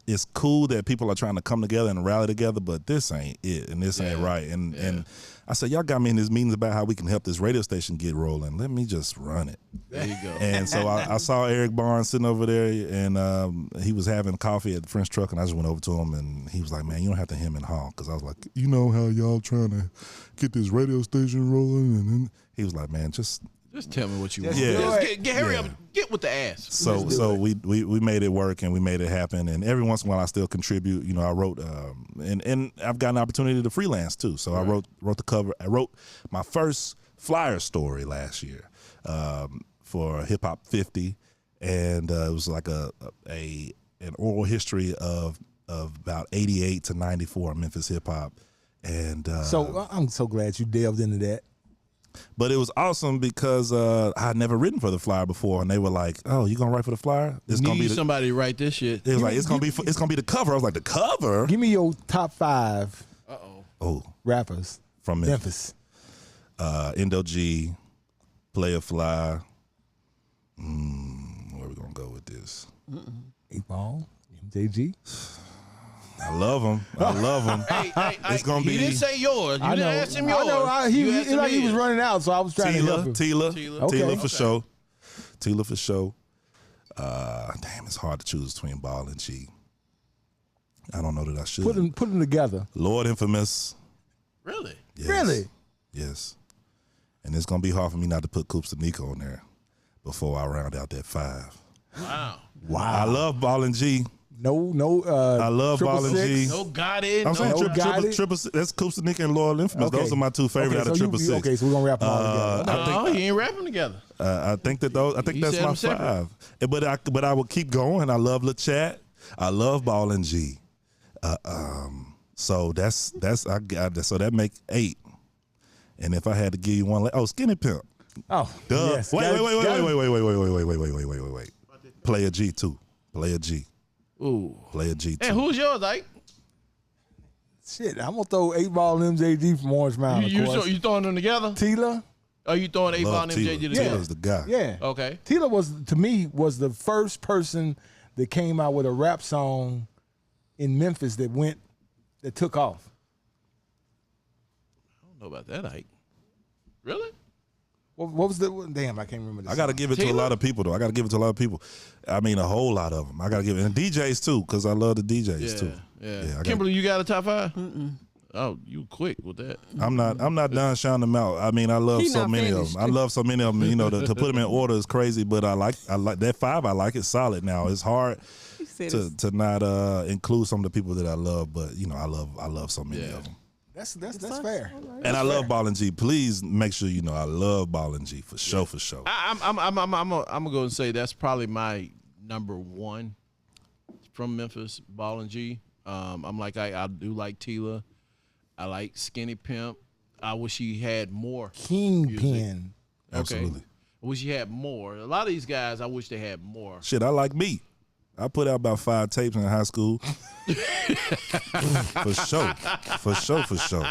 it's cool that people are trying to come together and rally together, but this ain't it, and this ain't right. And I said, y'all got me in these meetings about how we can help this radio station get rolling. Let me just run it. There you go. And so I saw Eric Barnes sitting over there, and he was having coffee at the French Truck, and I just went over to him, and he was like, man, you don't have to hem and haw, because I was like, you know how y'all trying to get this radio station rolling? And then he was like, man, just tell me what you want. Yeah. Just hurry up. Get with the ass. So we made it work, and we made it happen. And every once in a while, I still contribute. I wrote, and I've got an opportunity to freelance too. So I wrote the cover. I wrote my first flyer story last year for Hip Hop 50, and it was like an oral history of about 88 to 94 Memphis hip hop. And So I'm so glad you delved into that. But it was awesome because I had never written for the flyer before, and they were like, "Oh, you gonna write for the flyer? It's gonna be somebody to write this shit." It was like it's gonna be the cover. I was like, the cover. Give me your top 5 rappers from Memphis. Indo G, Player Fly. Where we gonna go with this? 8 Ball, MJG. I love him. Hey, it's gonna be. He didn't say yours. You I know. didn't ask him yours. I know. He was running out, so I was trying to help him. Tila for sure. Tila for sure. Damn, it's hard to choose between Ball and G. I don't know that I should. Put them together. Lord Infamous. Really? Yes. Really? Yes. And it's gonna be hard for me not to put Coops Nico on there before I round out that 5. Wow. I love Ball and G. No. I love Ball and G. No Gotti. I'm saying triple. That's Coops Nico and Lord Infamous. Okay. Those are my 2 favorite out of Triple Six. Okay, so we're gonna wrap them all together. No, he ain't rapping together. I think that those. I think that's my 5. But I will keep going. I love LaChat. I love Ball and G. So that's I got. So that make 8. And if I had to give you one, Skinny Pimp. Oh, Duh. yes. Wait. Player G too. Player G. Ooh. Player G too. And who's yours, Ike? Shit, I'm gonna throw 8 Ball and MJG from Orange Mountain. You throwing them together? Tila. Are you throwing 8 Ball and MJG together? Tila's the guy. Yeah. Okay. Tila was the first person that came out with a rap song in Memphis that took off. I don't know about that, Ike. Really? What was the damn? I can't remember. This I got to give it to a lot of people, though. I got to give it to a lot of people. I mean, a whole lot of them. I got to give it, and DJs too, because I love the DJs too. Yeah. Kimberly, you got a top 5? Oh, you quick with that. I'm not done shouting them out. I mean, I love so many of them. I love so many of them. To put them in order is crazy, but I like that 5. I like it solid. Now it's hard to not include some of the people that I love, but I love so many of them. That's fair. And I love Ball and G. Please make sure you know I love Ball and G for sure. I'm gonna go and say that's probably my number 1 from Memphis. Ball and G. I do like Tila. I like Skinny Pimp. I wish he had more. Kingpin. Absolutely. I wish he had more. A lot of these guys, I wish they had more. Shit, I like me. I put out about 5 tapes in high school. For sure.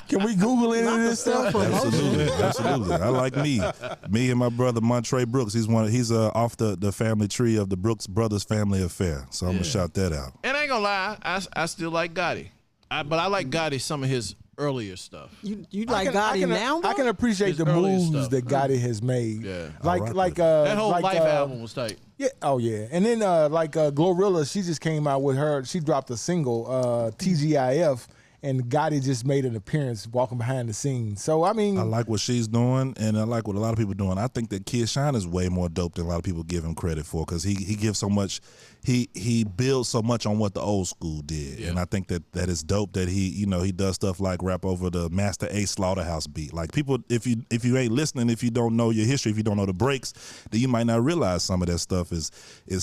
Can we Google any of this stuff? Absolutely. I like me. Me and my brother Montre Brooks. He's off the family tree of the Brooks Brothers family affair. So I'm gonna shout that out. And I ain't gonna lie, I still like Gotti. But I like Gotti some of his earlier stuff. You like Gotti now? I can appreciate the moves that Gotti has made. Yeah. That whole Life album was tight. Yeah. Oh yeah. And then Glorilla, she just came out with she dropped a single, TGIF, and Gotti just made an appearance walking behind the scenes. So I mean, I like what she's doing, and I like what a lot of people are doing. I think that Kid Shine is way more dope than a lot of people give him credit for, because he gives so much. He builds so much on what the old school did, and I think that is dope. That he does stuff like rap over the Master Ace Slaughterhouse beat. Like, people, if you ain't listening, if you don't know your history, if you don't know the breaks, then you might not realize some of that stuff is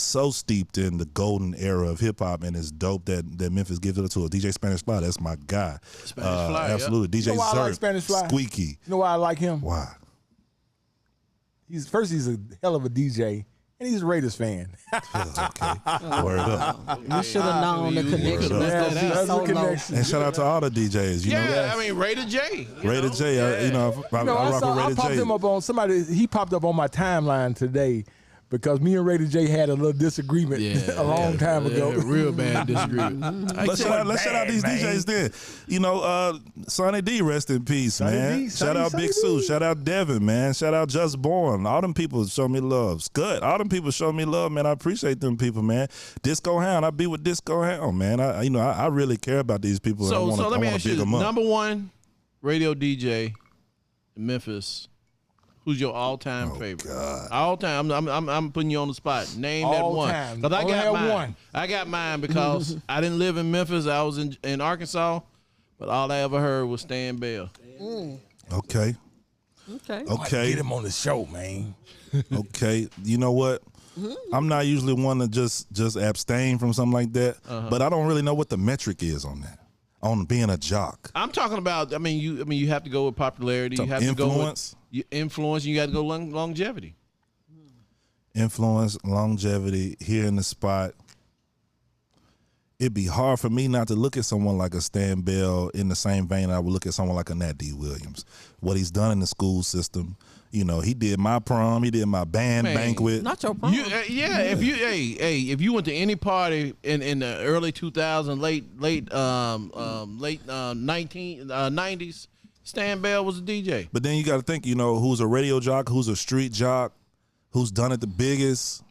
so steeped in the golden era of hip hop, and it's dope that Memphis gives it to a DJ Spanish Fly. That's my guy. Spanish Fly, absolutely. DJ you know why I like Zerk, Spanish Fly? Squeaky. You know why I like him? Why? He's a hell of a DJ, and he's a Raiders fan. Okay. Word up. We should have known the connection was Yeah, going to be that's so the low. connection. And shout out to all the DJs. You know, Yeah, I mean, Raider J. Raider J. I rock I with popped Raider J. him up on somebody. He popped up on my timeline today because me and Raider J had a little disagreement a long time ago. Real bad disagreement. Let's shout out these DJs then. You know, Sonny D, rest in peace, Sonny man. D, Shout out Sonny Big D. Sue. Shout out Devin, man. Shout out Just Born. All them people show me love. Scud. All them people show me love, man. I appreciate them people, man. Disco Hound. I be with Disco Hound, man. I really care about these people. So let me ask big you, them up. number one radio DJ in Memphis. Who's your all-time favorite? God. All time. I'm putting you on the spot. Name that All one. time. 'Cause I Only got have mine. one. I got mine because I didn't live in Memphis. I was in Arkansas, but all I ever heard was Stan Bell. Okay. Okay. Okay. Get him on the show, man. Okay, you know what? I'm not usually one to just abstain from something like that, but I don't really know what the metric is on that, on being a jock. I'm talking about. You have to go with popularity. You have Influence? to go with influence. You got to go longevity. Influence, longevity, here in the spot. It'd be hard for me not to look at someone like a Stan Bell in the same vein I would look at someone like a Nat D. Williams. What he's done in the school system. You know, he did my prom, he did my band banquet. Not your problem. If you went to any party in the early 2000s, late 90s, Stan Bell was a DJ. But then you got to think, who's a radio jock, who's a street jock, who's done it the biggest,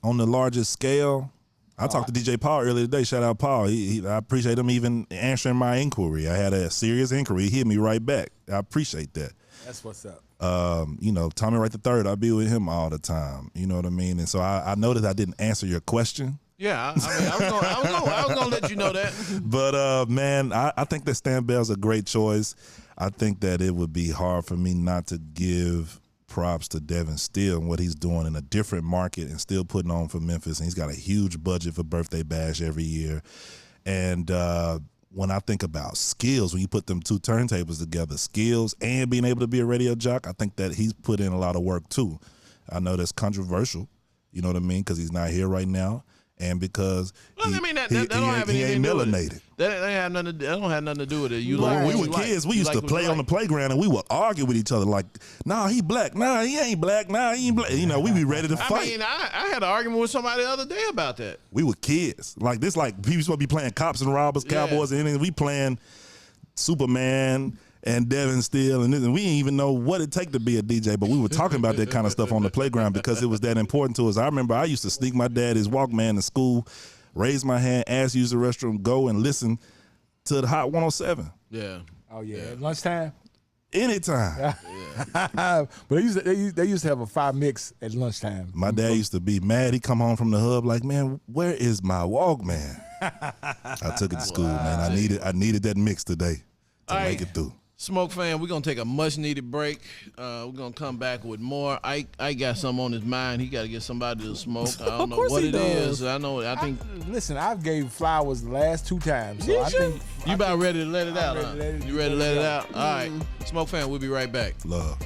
on the largest scale. I talked to DJ Paul earlier today. Shout out Paul. I appreciate him even answering my inquiry. I had a serious inquiry. He hit me right back. I appreciate that. That's what's up. Tommy Wright III, I be with him all the time. You know what I mean? And so I know that I didn't answer your question. Yeah, I was gonna let you know that. But man, I think that Stan Bell's a great choice. I think that it would be hard for me not to give props to Devin Steele and what he's doing in a different market and still putting on for Memphis. And he's got a huge budget for Birthday Bash every year. And when I think about skills, when you put them two turntables together, skills and being able to be a radio jock, I think that he's put in a lot of work too. I know that's controversial, you know what I mean, because he's not here right now. And because he ain't melanated. That don't have nothing to do with it. When we were kids, we used to play on the playground and we would argue with each other like, nah, he black. Nah, he ain't black. Nah, he ain't black. You know, we be ready to fight. I had an argument with somebody the other day about that. We were kids. Like this, like people supposed to be playing cops and robbers, cowboys, and anything. We playing Superman and Devin Steele, and we didn't even know what it take to be a DJ, but we were talking about that kind of stuff on the playground because it was that important to us. I remember I used to sneak my dad his Walkman to school, raise my hand, ask use the restroom, go and listen to the Hot 107. Yeah. Oh yeah, at lunchtime. Anytime. But they used to have a 5 mix at lunchtime. My dad used to be mad. He'd come home from the hub like, man, where is my Walkman? I took it to school, man. I needed that mix today to make it through. Smoke fam, we're going to take a much-needed break. We're going to come back with more. I got something on his mind. He got to get somebody to smoke. I don't know what it is. I think. Listen, I gave flowers the last 2 times. So I think You about ready to let it out, huh? You ready to let it out? All right. Mm-hmm. Smoke fam, we'll be right back. Love.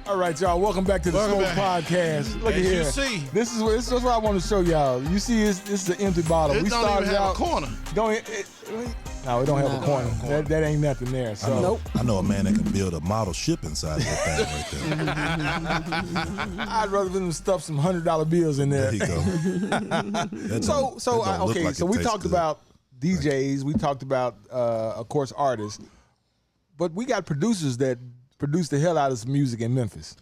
All right, y'all. Welcome back to the Smoke Podcast. Look at here. You see, This is what I want to show y'all. You see, this is an empty bottle. it We don't started even have out. a corner. No, it don't have a corner. That ain't nothing there. So Nope. I know a man that can build a model ship inside that thing right there. I'd rather them stuff some $100 bills in there. There you go. That don't- that don't look Okay. like So it we tastes talked good. about DJs. We talked about, of course, artists. but we got producers that produce the hell out of some music in Memphis.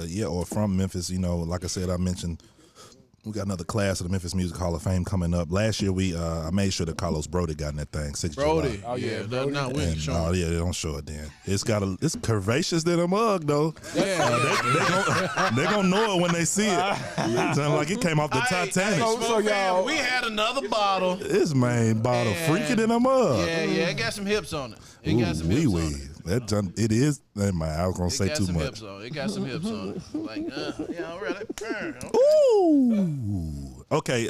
Yeah, or from Memphis. You know, like I said, I mentioned we got another class of the Memphis Music Hall of Fame coming up. Last year, I made sure that Carlos Brody got in that thing. 6th Brody. July. Oh yeah, Brody. no, we ain't And, showing. yeah, they don't show it then. It's curvaceous than a mug though. Yeah, They're gonna know it when they see it. Sound like it came off the Titanic. So y'all- we had another bottle. This main bottle Yeah. freaking in a mug. Yeah, it got some hips on it. It got some hips on it. It is. Man, I was gonna It say got too some much. hips on it. It got some hips on it. Like, yeah, all right. Okay. Ooh. Okay.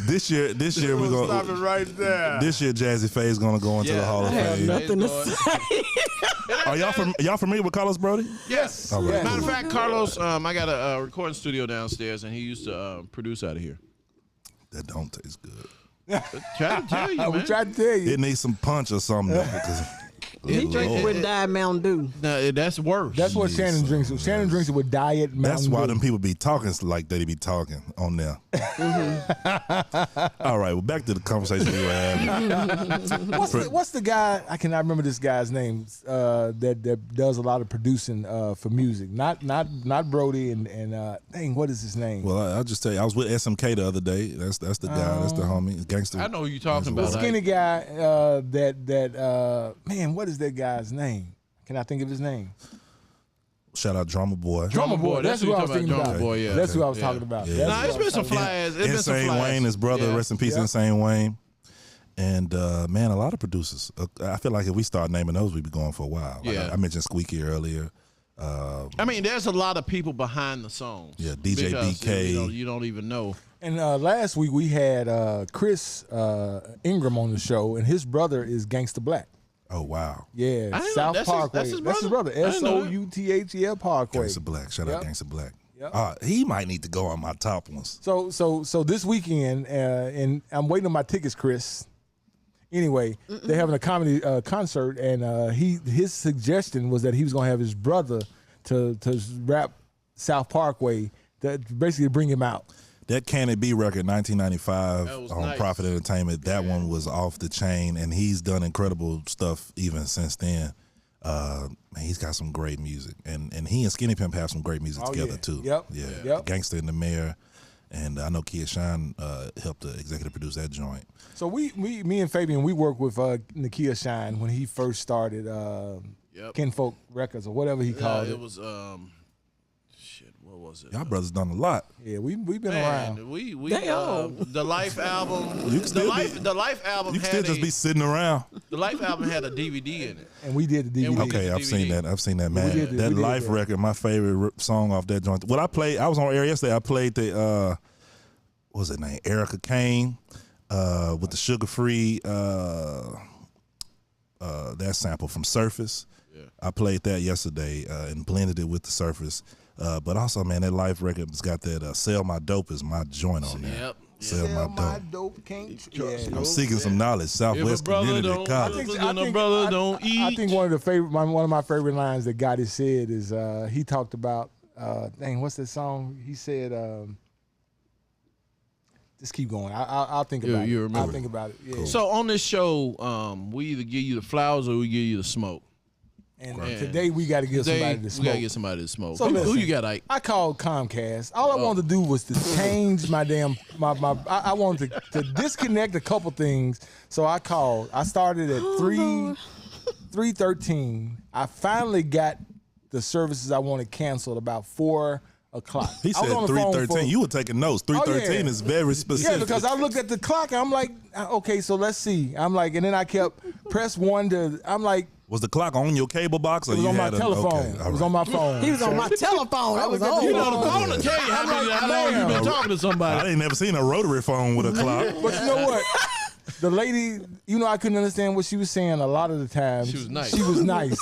This year we're gonna Stop it right there. This year, Jazzy Faye's gonna go into the Hall of I have Fame. nothing to Lord. say. Are y'all familiar with Carlos Brody? Yes. All right. Matter of fact, Carlos, I got a recording studio downstairs, and he used to produce out of here. That don't taste good. Try to tell you, We man. tried to tell you. It needs some punch or something. Because, He drinks with Diet Mountain Dew. No, that's worse. That's what Shannon drinks. Shannon drinks it with Diet Mountain that's why Dew. them people be talking like they be talking on there. All right, well, back to the conversation we were having. What's the guy? I cannot remember this guy's name. That does a lot of producing for music. Not Brody and dang, what is his name? Well, I'll just tell you, I was with SMK the other day. That's the guy. That's the homie. Gangster. I know who you're talking the about. skinny guy. Man, what is that guy's name? Can I think of his name? Shout out Drummer Boy. Drummer Boy. That's who I was thinking about. Drummer Boy, yeah. That's who I was Yeah. talking about. Yeah. That's Nah, who it's I been was some talking about. flyers. It's been some Insane flyers. Wayne, his brother. Yeah. Rest in peace, Yeah. Insane Wayne. And man, a lot of producers. I feel like if we start naming those, we'd be going for a while. Like Yeah. I mentioned Squeaky earlier. I mean, there's a lot of people behind the songs. Yeah, DJ because, BK. You don't even know. And last week we had Chris Ingram on the show, and his brother is Gangsta Black. Oh wow, Yeah, I didn't know- South that's his- Parkway. that's his That's his brother? brother. I didn't know that. SOUTHEL Parkway. Gangsta Black. Shout out Yep. Gangsta Black. Yep. He might need to go on my top ones. So this weekend, and I'm waiting on my tickets, Chris. Anyway, they're having a comedy concert, and his suggestion was that he was going to have his brother to rap South Parkway, that basically bring him out. That Can It Be record, 1995 That was on nice. Profit Entertainment. That one was off the chain, and he's done incredible stuff even since then. Man, he's got some great music, and he and Skinny Pimp have some great music together yeah. too. Yep. Yeah, Yep. Gangsta and the Mayor, and I know Kia Shine helped to executive produce that joint. So me and Fabian, we worked with Nakia Shine when he first started Yep. Kinfolk Records or whatever he called it it. was shit. What was it? Y'all brothers done a lot. Yeah, we've been Man, around. we They old. the Life album. You can still the Life album You can had still just be sitting around. the Life album had a DVD in it. And we did the And DVD. we did Okay, the I've seen DVD. that. I've seen that, man. did That that. Life record, my favorite song off that joint. What I played, I was on air yesterday. I played the what was it name? Erica Kane with the sugar free that sample from Surface. Yeah. I played that yesterday and blended it with the Surface. But also, man, that Life record's got that "Sell My Dope" is my joint on there. Yep. Sell my dope. dope can't. I'm seeking some knowledge. Southwest Community College. brother don't I eat. think one of my favorite lines that Gotti said is he talked about what's that song? He said just keep going. I'll think about you it. remember. I'll think about it. Yeah. So on this show, we either give you the flowers or we give you the smoke. And Right. today we got to give Today, somebody the we smoke. gotta get somebody to smoke. So who listen, you got, Ike? I called Comcast. All I wanted to do was to change my damn I wanted to disconnect a couple things. So I called. I started at 3:13. I finally got the services I wanted canceled about 4 o'clock. He I was said on the phone 3:13. You were taking notes. 3:13 yeah. is very specific. Yeah, because I looked at the clock and I'm like, okay, so let's see. I'm like, and then I kept press 1 to. I'm like, Was the clock on your cable box, or it was you on my had telephone. Okay, It was on my phone. He was on my telephone. That was looked at the old. You know, the phone will tell you how long you've been talking to I somebody. ain't never seen a rotary phone with a clock. But you know what? The lady, I couldn't understand what she was saying a lot of the time. She was nice. She was nice.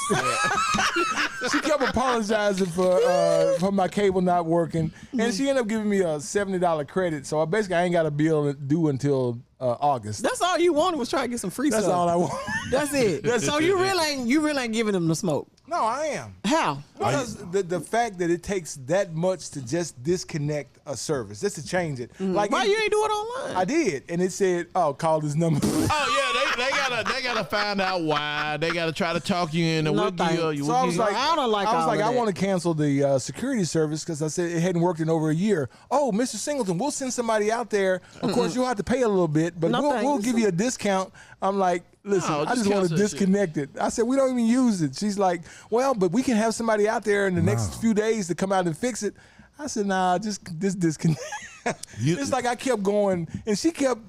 She kept apologizing for my cable not working, and she ended up giving me a $70 credit. So I ain't got a bill due until August. That's all you wanted was try to get some free That's stuff. all I want. That's it. So you really ain't giving them the smoke. No, I am. How? Because the fact that it takes that much to just disconnect a service, just to change it. Like Why you ain't do it online? I did, and it said, "Oh, call this number." Oh yeah, they gotta find out why. They gotta try to talk you in. No thanks. So I was like, I don't like all of I that. want to cancel the security service because I said it hadn't worked in over a year. Oh, Mr. Singleton, we'll send somebody out there. Of course, you'll have to pay a little bit, but No we'll thanks. give you a discount. I'm like, listen, No, I just just want to cancel that shit. disconnect it. I said, we don't even use it. She's like, well, but we can have somebody out there in the next few days to come out and fix it. I said, nah, just disconnect. It's like I kept going, and she kept.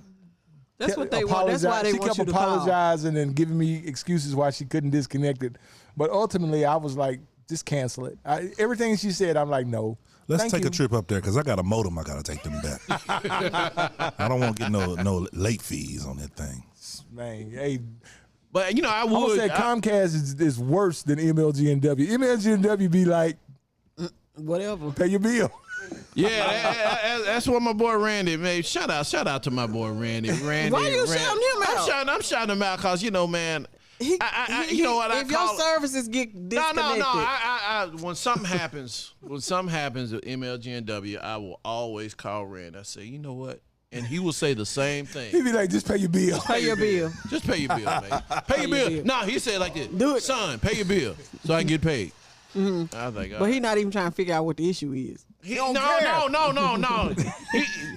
That's what they want. That's why they She want kept you to call. apologizing and giving me excuses why she couldn't disconnect it. But ultimately, I was like, just cancel it. Everything she said, I'm like, no. Let's Thank take you. a trip up there because I got a modem. I got to take them back. I don't want to get no late fees on that thing. Man, hey, But you know, I I'm gonna would. say Comcast is worse than MLG&W. MLG&W be like, Whatever. pay your bill. Yeah, that's what my boy Randy made. Shout out to my boy Randy. Randy, Why you Randy. shouting him out? I'm shouting him out because you know, man. You know what? If your services get disconnected, No. When something happens with MLG&W, I will always call Randy. I say, you know what? And he will say the same He thing. be like, just pay your bill. pay your bill. Just pay your bill, man. Pay your your bill. bill. No, he said like this. Do it. Son, pay your bill so I can get paid. I was like, But he not even trying to figure out what the issue is. no.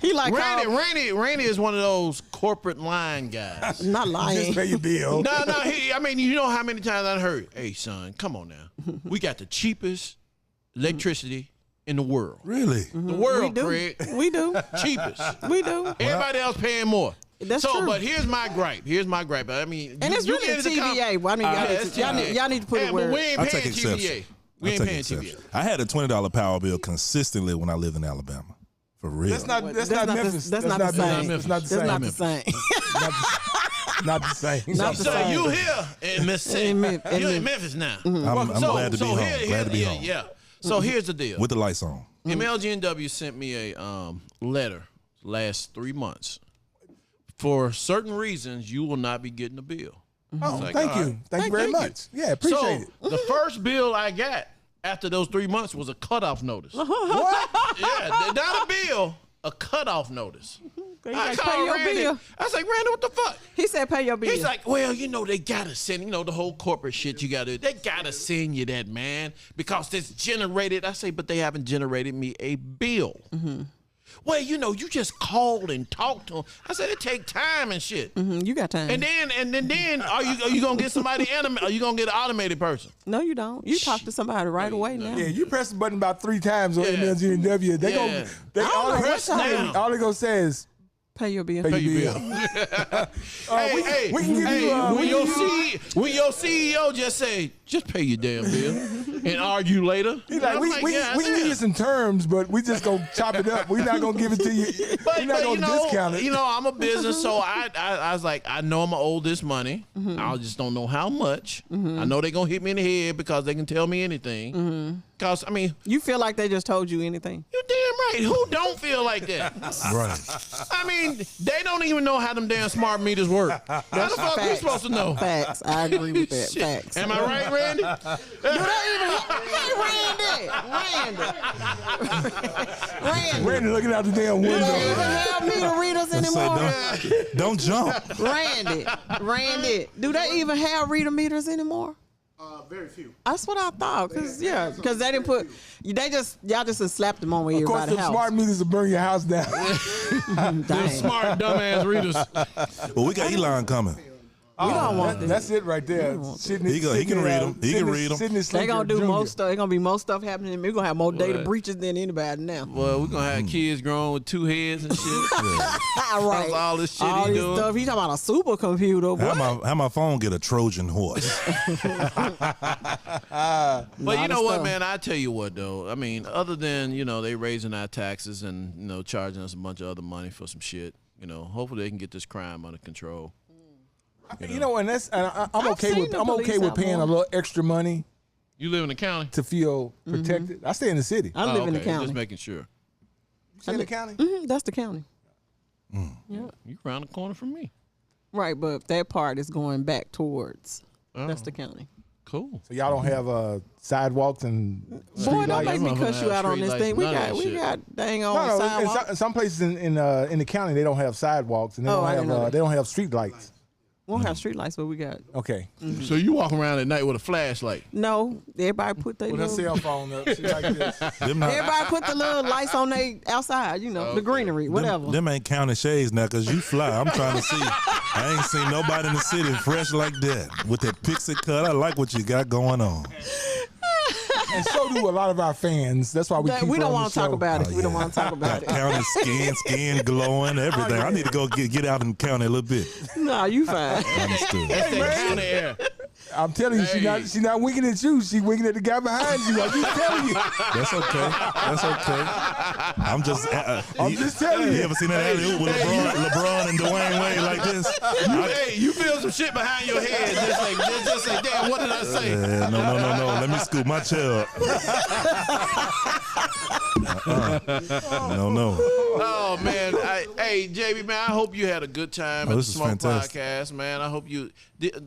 He like Randy is one of those corporate line guys. not lying. Just pay your bill. No. I mean, you know how many times I heard, "Hey, son, come on now. We got the cheapest electricity in the world. Really? The world, we do. Craig. We do. Cheapest. We do. Everybody else paying more. That's so, true. but here's my gripe. I mean, And it's really TVA. Well, I mean, y'all need to put it but where. we ain't I'll take paying exception. TVA. We I'll ain't take paying exception. TVA. I had a $20 power bill consistently when I lived in Alabama. For real. That's not Memphis. That's not the same. It's not the That's same. not the same. Not the same. Not the So same. you here in Mississippi? You're in Memphis now. I'm glad to be home. Glad to be home. Yeah. So here's the deal. With the lights on. MLG&W sent me a letter last 3 months. For certain reasons, you will not be getting a bill. Oh, Like, thank all you. right. Thank you very much. Yeah, appreciate it. The first bill I got after those 3 months was a cutoff notice. What? Yeah, not a bill, a cutoff notice. You I gotta pay called your Randy. bill. I was like, Randy, what the fuck? He said pay your bill. He's like, well, you know, they gotta send, the whole corporate shit you gotta do. They gotta send you that, man, because it's generated. I say, but they haven't generated me a bill. Well, you just called and talked to them. I said, it take time and shit. You got time. And then are you gonna get somebody are you gonna get an automated person? No, you don't. You talk to somebody right away now. Yeah, you press the button about 3 times on Yeah. MLG&W. They Yeah. go. They I don't all know they, what time. all they gonna say is Pay your bill. pay your bill. Hey, we can give you. when your CEO just say, just pay your damn bill and argue later. He's like, I'm we yeah, can give you some terms, but we just gonna chop it up. We're not gonna give it to you. We're not gonna discount it. I'm a business, so I was like, I know I'm gonna owe this money. I just don't know how much. I know they're gonna hit me in the head because they can tell me anything. Because, I mean, You feel like they just told you anything? you're damn right. Who don't feel like that? Right. I mean, they don't even know how them damn smart meters work. How the fuck we Facts. supposed to know? Facts. I agree with that. Shit. Facts. Am I right, Randy? Randy. Randy looking out the damn Do they even window. have meter readers anymore? Don't jump. Randy, do they even have reader meters anymore? Very few. That's what I thought. Cause they didn't put. Y'all just slapped them on with Of course, everybody's the house. smart meters will burn your house down. Dang. Smart, dumbass readers. Well, we got Elon coming. We don't want this. That's it right there. He can read 'em. He can read 'em. They gonna do most stuff. They gonna be most stuff happening. We're gonna have more data What? breaches than anybody now. Well, we're gonna have kids growing with 2 heads and shit. Right. All this shit All he this doing. stuff. He talking about a supercomputer. What? How my phone get a Trojan horse? But you Lot know of what, stuff. man? I tell you what, though. I mean, other than they raising our taxes and charging us a bunch of other money for some shit. Hopefully they can get this crime under control. And that's I'm I've okay seen with the I'm okay police with out paying more. a little extra money You live in the county? to feel protected. I stay in the city. I live in the okay. county. Just making sure. You stay in the county? That's the county. Yeah. You around the corner from me. Right, but that part is going back towards. That's the county. Cool. So y'all don't have sidewalks and Boy, don't make me lights. cuss you out on this Street thing. We lights, none of got that shit. dang on no, sidewalks. in some places in the county they don't have sidewalks and they Oh, I didn't know that. they don't have street lights. We don't have street lights, but we got. Okay. So you walk around at night with a flashlight. No, everybody put their With her little. cell phone up, she like this. Them not- Everybody put the little lights on they outside. You know, the greenery, whatever. Them ain't county shades now, cause you fly. I'm trying to see. I ain't seen nobody in the city fresh like that with that pixie cut. I like what you got going on. And so do a lot of our fans. That's why we keep We her don't on the want to talk show. about it. Oh, We don't yeah. want to talk about it. County skin glowing, everything. I need to go get out in the county a little bit. No, you fine. Understood. That's that county air. I'm telling you, Hey. she not winking at you. She winking at the guy behind you. I'm just telling you. That's okay. That's okay. I'm just. I'm just telling you. You ever seen that alley-oop with LeBron and Dwayne Wade like this? Hey, you feel some shit behind your head. Just say, damn, what did I say? No. Let me scoop my chair up. No. Oh man, hey JB man, I hope you had a good time at the this is Smoke fantastic. Podcast, man. I hope you.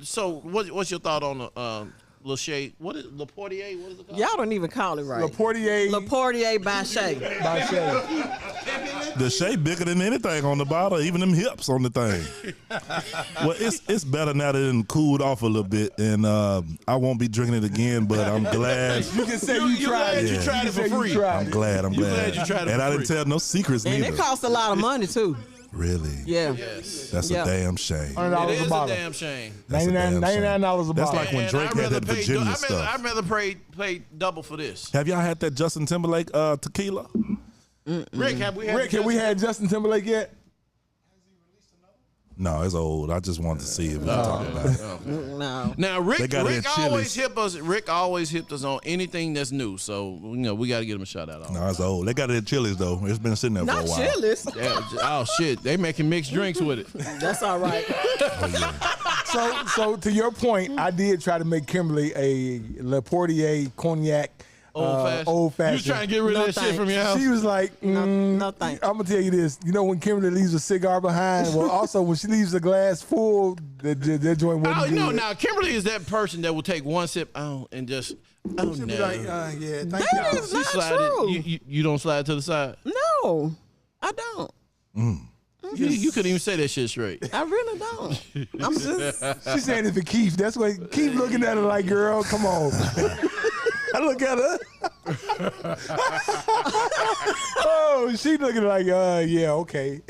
So, what's your thought on the Lachey? What is Le Portier? What is it called? Y'all don't even call it right. Le Portier by Shay. by Shay. The shape bigger than anything on the bottle, even them hips on the thing. Well, it's better now that it cooled off a little bit, and I won't be drinking it again. But I'm glad. You can say you tried glad it. you tried it for can say you free. tried I'm it. glad. I'm glad you tried it and for I didn't free. tell no secrets And neither. it costs a lot of money too. Really? Yeah. That's Yeah. a damn shame. It $100 is a a bottle. damn shame. That's a damn shame. $99 a That's bottle. like when And Drake I'd had rather that pay Virginia I'd stuff. rather pay double for this. Have y'all had that Justin Timberlake tequila? Rick, have we had? Rick, have we had Justin Timberlake yet? No, it's old. I just wanted to see if we talking about it. No. Now They Rick got it at always Chili's. hip us. Rick always hipped us on anything that's new. So we got to get him a shout out. No, it's old. They got it at Chili's though. It's been sitting there for Not a while. Chili's. Yeah, oh shit, they making mixed drinks with it. That's all right. So to your point, I did try to make Kimberly a Le Portier cognac old fashioned. You trying to get rid of No that shit thanks. from your house? She was like, No thanks. I'm gonna tell you this. You know when Kimberly leaves a cigar behind, well, also when she leaves a glass full, that joint wouldn't Oh do no! it. Now Kimberly is that person that will take one sip and just She'll be no. like, yeah, thank That you. is She not slide true. it. You don't slide to the side. No, I don't. You couldn't even say that shit straight. I really don't. I'm just. She's saying it for Keith. That's what Keith looking at her like, girl, come on. I look at her. Oh, she looking like, yeah, okay.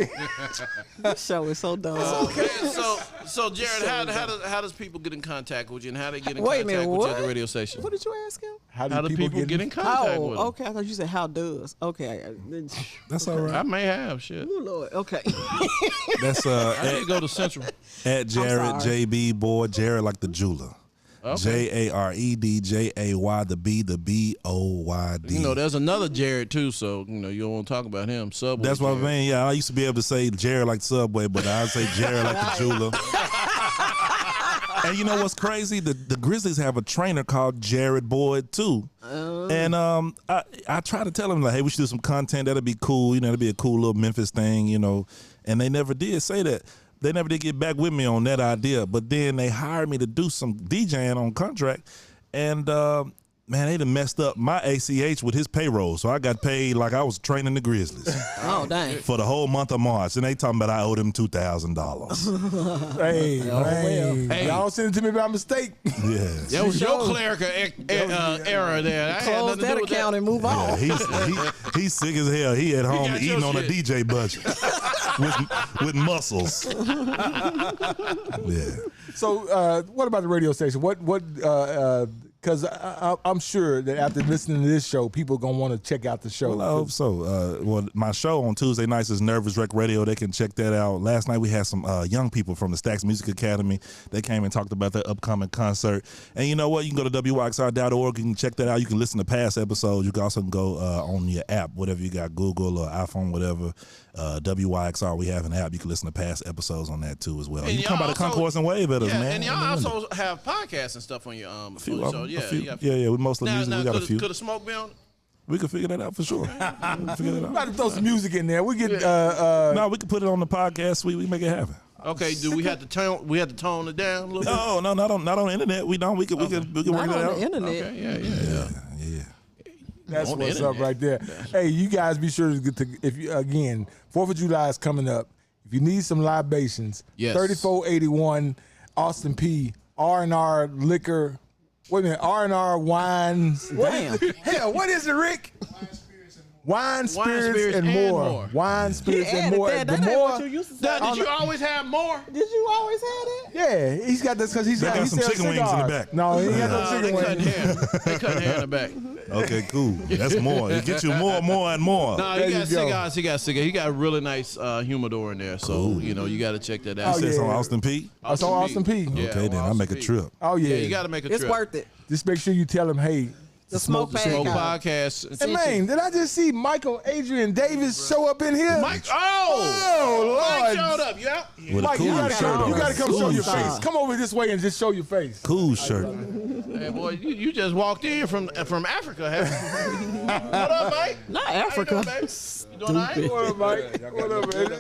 This show is so dumb. Man, so Jared, how does people get in contact with you, and how they get in Wait a contact minute, with you at what? the radio station? What did you ask him? How do people get in contact with Oh, them? okay. I thought you said how does. Okay. That's all right. I may have shit. Oh Lord. Okay. That's I need to go to Central. at Jared sorry. JB boy Jared like the jeweler. Okay. JARED JAY the BOYD. You know, there's another Jared too, so you don't want to talk about him. Subway. That's what I Jared. mean. Yeah, I used to be able to say Jared like Subway, but I say Jared like the jeweler. And you know what's crazy? The Grizzlies have a trainer called Jared Boyd too. And I try to tell him like, hey, we should do some content. That'd be cool. You know, that'd be a cool little Memphis thing. You know, and they never did say that. They never did get back with me on that idea. But then they hired me to do some DJing on contract, and man, they done messed up my ACH with his payroll. So I got paid like I was training the Grizzlies Oh dang. for the whole month of March, and they talking about I owed him $2,000. Hey, y'all send it to me by mistake. Yes. That was your clerical error there. I had Close nothing to that do with account and move Yeah, on. he's sick as hell. He at home got your eating on a shit. DJ budget with muscles. Yeah. So, what about the radio station? Because I'm sure that after listening to this show, people are gonna want to check out the show. Well, I hope so. Well, my show on Tuesday nights is Nervous Wreck Radio. They can check that out. Last night we had some young people from the Stax Music Academy. They came and talked about their upcoming concert. And you know what? You can go to WYXR.org. You can check that out. You can listen to past episodes. You can also go on your app, whatever you got, Google or iPhone, whatever. WYXR, we have an app. You can listen to past episodes on that too as well. And you can come by y'all the also- concourse and wave at us, Yeah, man. and y'all also have podcasts and stuff on your show. Yeah, we mostly music. We got a few. Could a smoke be on? We can figure that out for sure. We can figure that About out. to throw some music in there. We get No, we can put it on the podcast suite. We can make it happen. Okay, do we have to tone? We have to tone it down a little bit. No, not on the internet. We don't. We can work Not it on out. the internet. Okay, yeah. That's On the what's up internet. right there. Hey, you guys be sure to get to, if you, again, 4th of July is coming up. If you need some libations, Yes. 3481 Austin P, R&R Liquor, wait a minute, R&R Wines. Damn. Hell, what is it, Rick? Wine, spirits, and more. Wine, spirits, He and added more. that. The That ain't more, what you used to say. Did you always have more? Did you always have that? yeah, he's got this because he's They got he some sells chicken wings in the cigars. back. No, he ain't got no They chicken cutting wings. hair. They cutting hair in the back. Okay, cool. That's more. It gets you more, and more. No, There he you got go. cigars. He got cigars. He got a really nice humidor in there. So you know you got to check that out. Oh, It's yeah. on Austin P. That's on Austin P. Yeah, Okay, on then I'll Austin make a P. trip. Oh, yeah. Yeah, you got to make a It's trip. worth it. Just make sure you tell him, hey, The Smoke Smoke Podcast. podcast. hey, man, did I just see Michael Adrian Davis show up in here? Mike. Oh, Mike Lord. showed up. Yep. With Mike, a you cool gotta shirt come. on. You gotta come show Cool your shirt. face. Come over this way and just show your face. Cool shirt. Hey, boy, you just walked in from Africa, haven't you? What up, Mike? Not How you Africa. doing, baby? You doing all right? What up, Mike? What up, baby?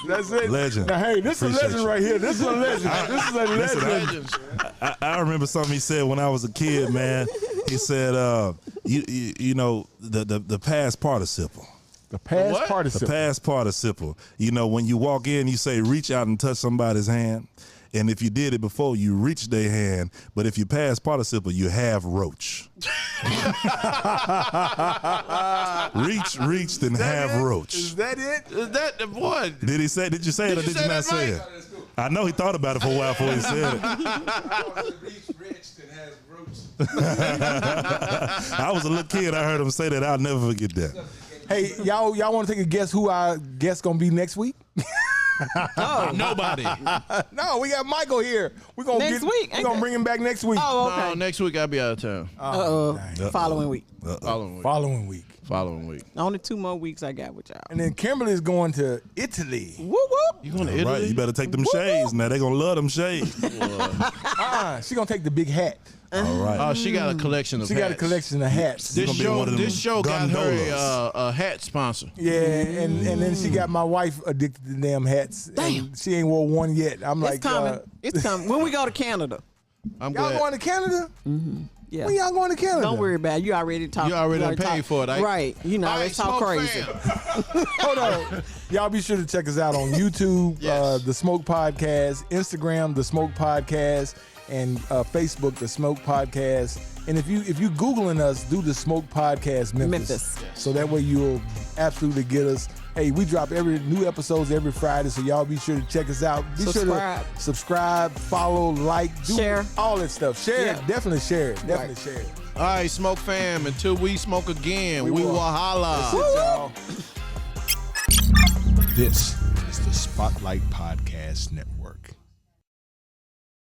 That's it. Legend. Now, hey, this is a Appreciate legend you. right here. This is a legend. This is a legend. Legends. I remember something he said when I was a kid, man. He said, you know, the past participle. The past What? The participle. past participle. You know, when you walk in, you say, reach out and touch somebody's hand. And if you did it before, you reach their hand. But if you past participle, you have roach. Reached, and have roach. Is that it? Is that the boy? Did he say? Did you say it or Did did you you say not that say right? it? I know he thought about it for a while before he said it. I was a little kid. I heard him say that. I'll never forget that. Hey, y'all want to take a guess who our guest gonna be next week? Nobody. No, we got Michael here. We're gonna Next week, We're ain't gonna it? bring him back next week. Oh, No, okay. next week I'll be out of town. Following week. Following week. Following week. Following week. Only 2 more weeks I got with y'all. And then Kimberly's going to Italy. Whoop whoop. You going to Right, Italy? you better take them shades now. They gonna love them shades. She gonna take the big hat. All right. Oh, she got a collection of She got a hats. collection of hats. This gonna be one of them this show got her gondolas. a hat sponsor. Yeah, and then she got my wife addicted to damn hats. Damn. And she ain't wore one yet. I'm It's like, coming. It's coming. When we go to Canada. I'm y'all glad. going to Canada? Yeah. When y'all going to Canada? Don't worry about it. You already talked. You already done paid talked- for it, Right. You know, All already right, talk Smoke crazy. fam. Hold on. Y'all be sure to check us out on YouTube, Yes. The Smoke Podcast, Instagram, The Smoke Podcast, and Facebook, The Smoke Podcast. And if you Googling us, do The Smoke Podcast Memphis. So that way you'll absolutely get us. Hey, we drop new episodes every Friday, so y'all be sure to check us out. Be sure to subscribe, follow, like, do Share. all that stuff. Share Yeah. it. Definitely share it. Definitely share it. All right, Smoke fam. Until we smoke again, we will holla. Y'all. This is the Spotlight Podcast Network.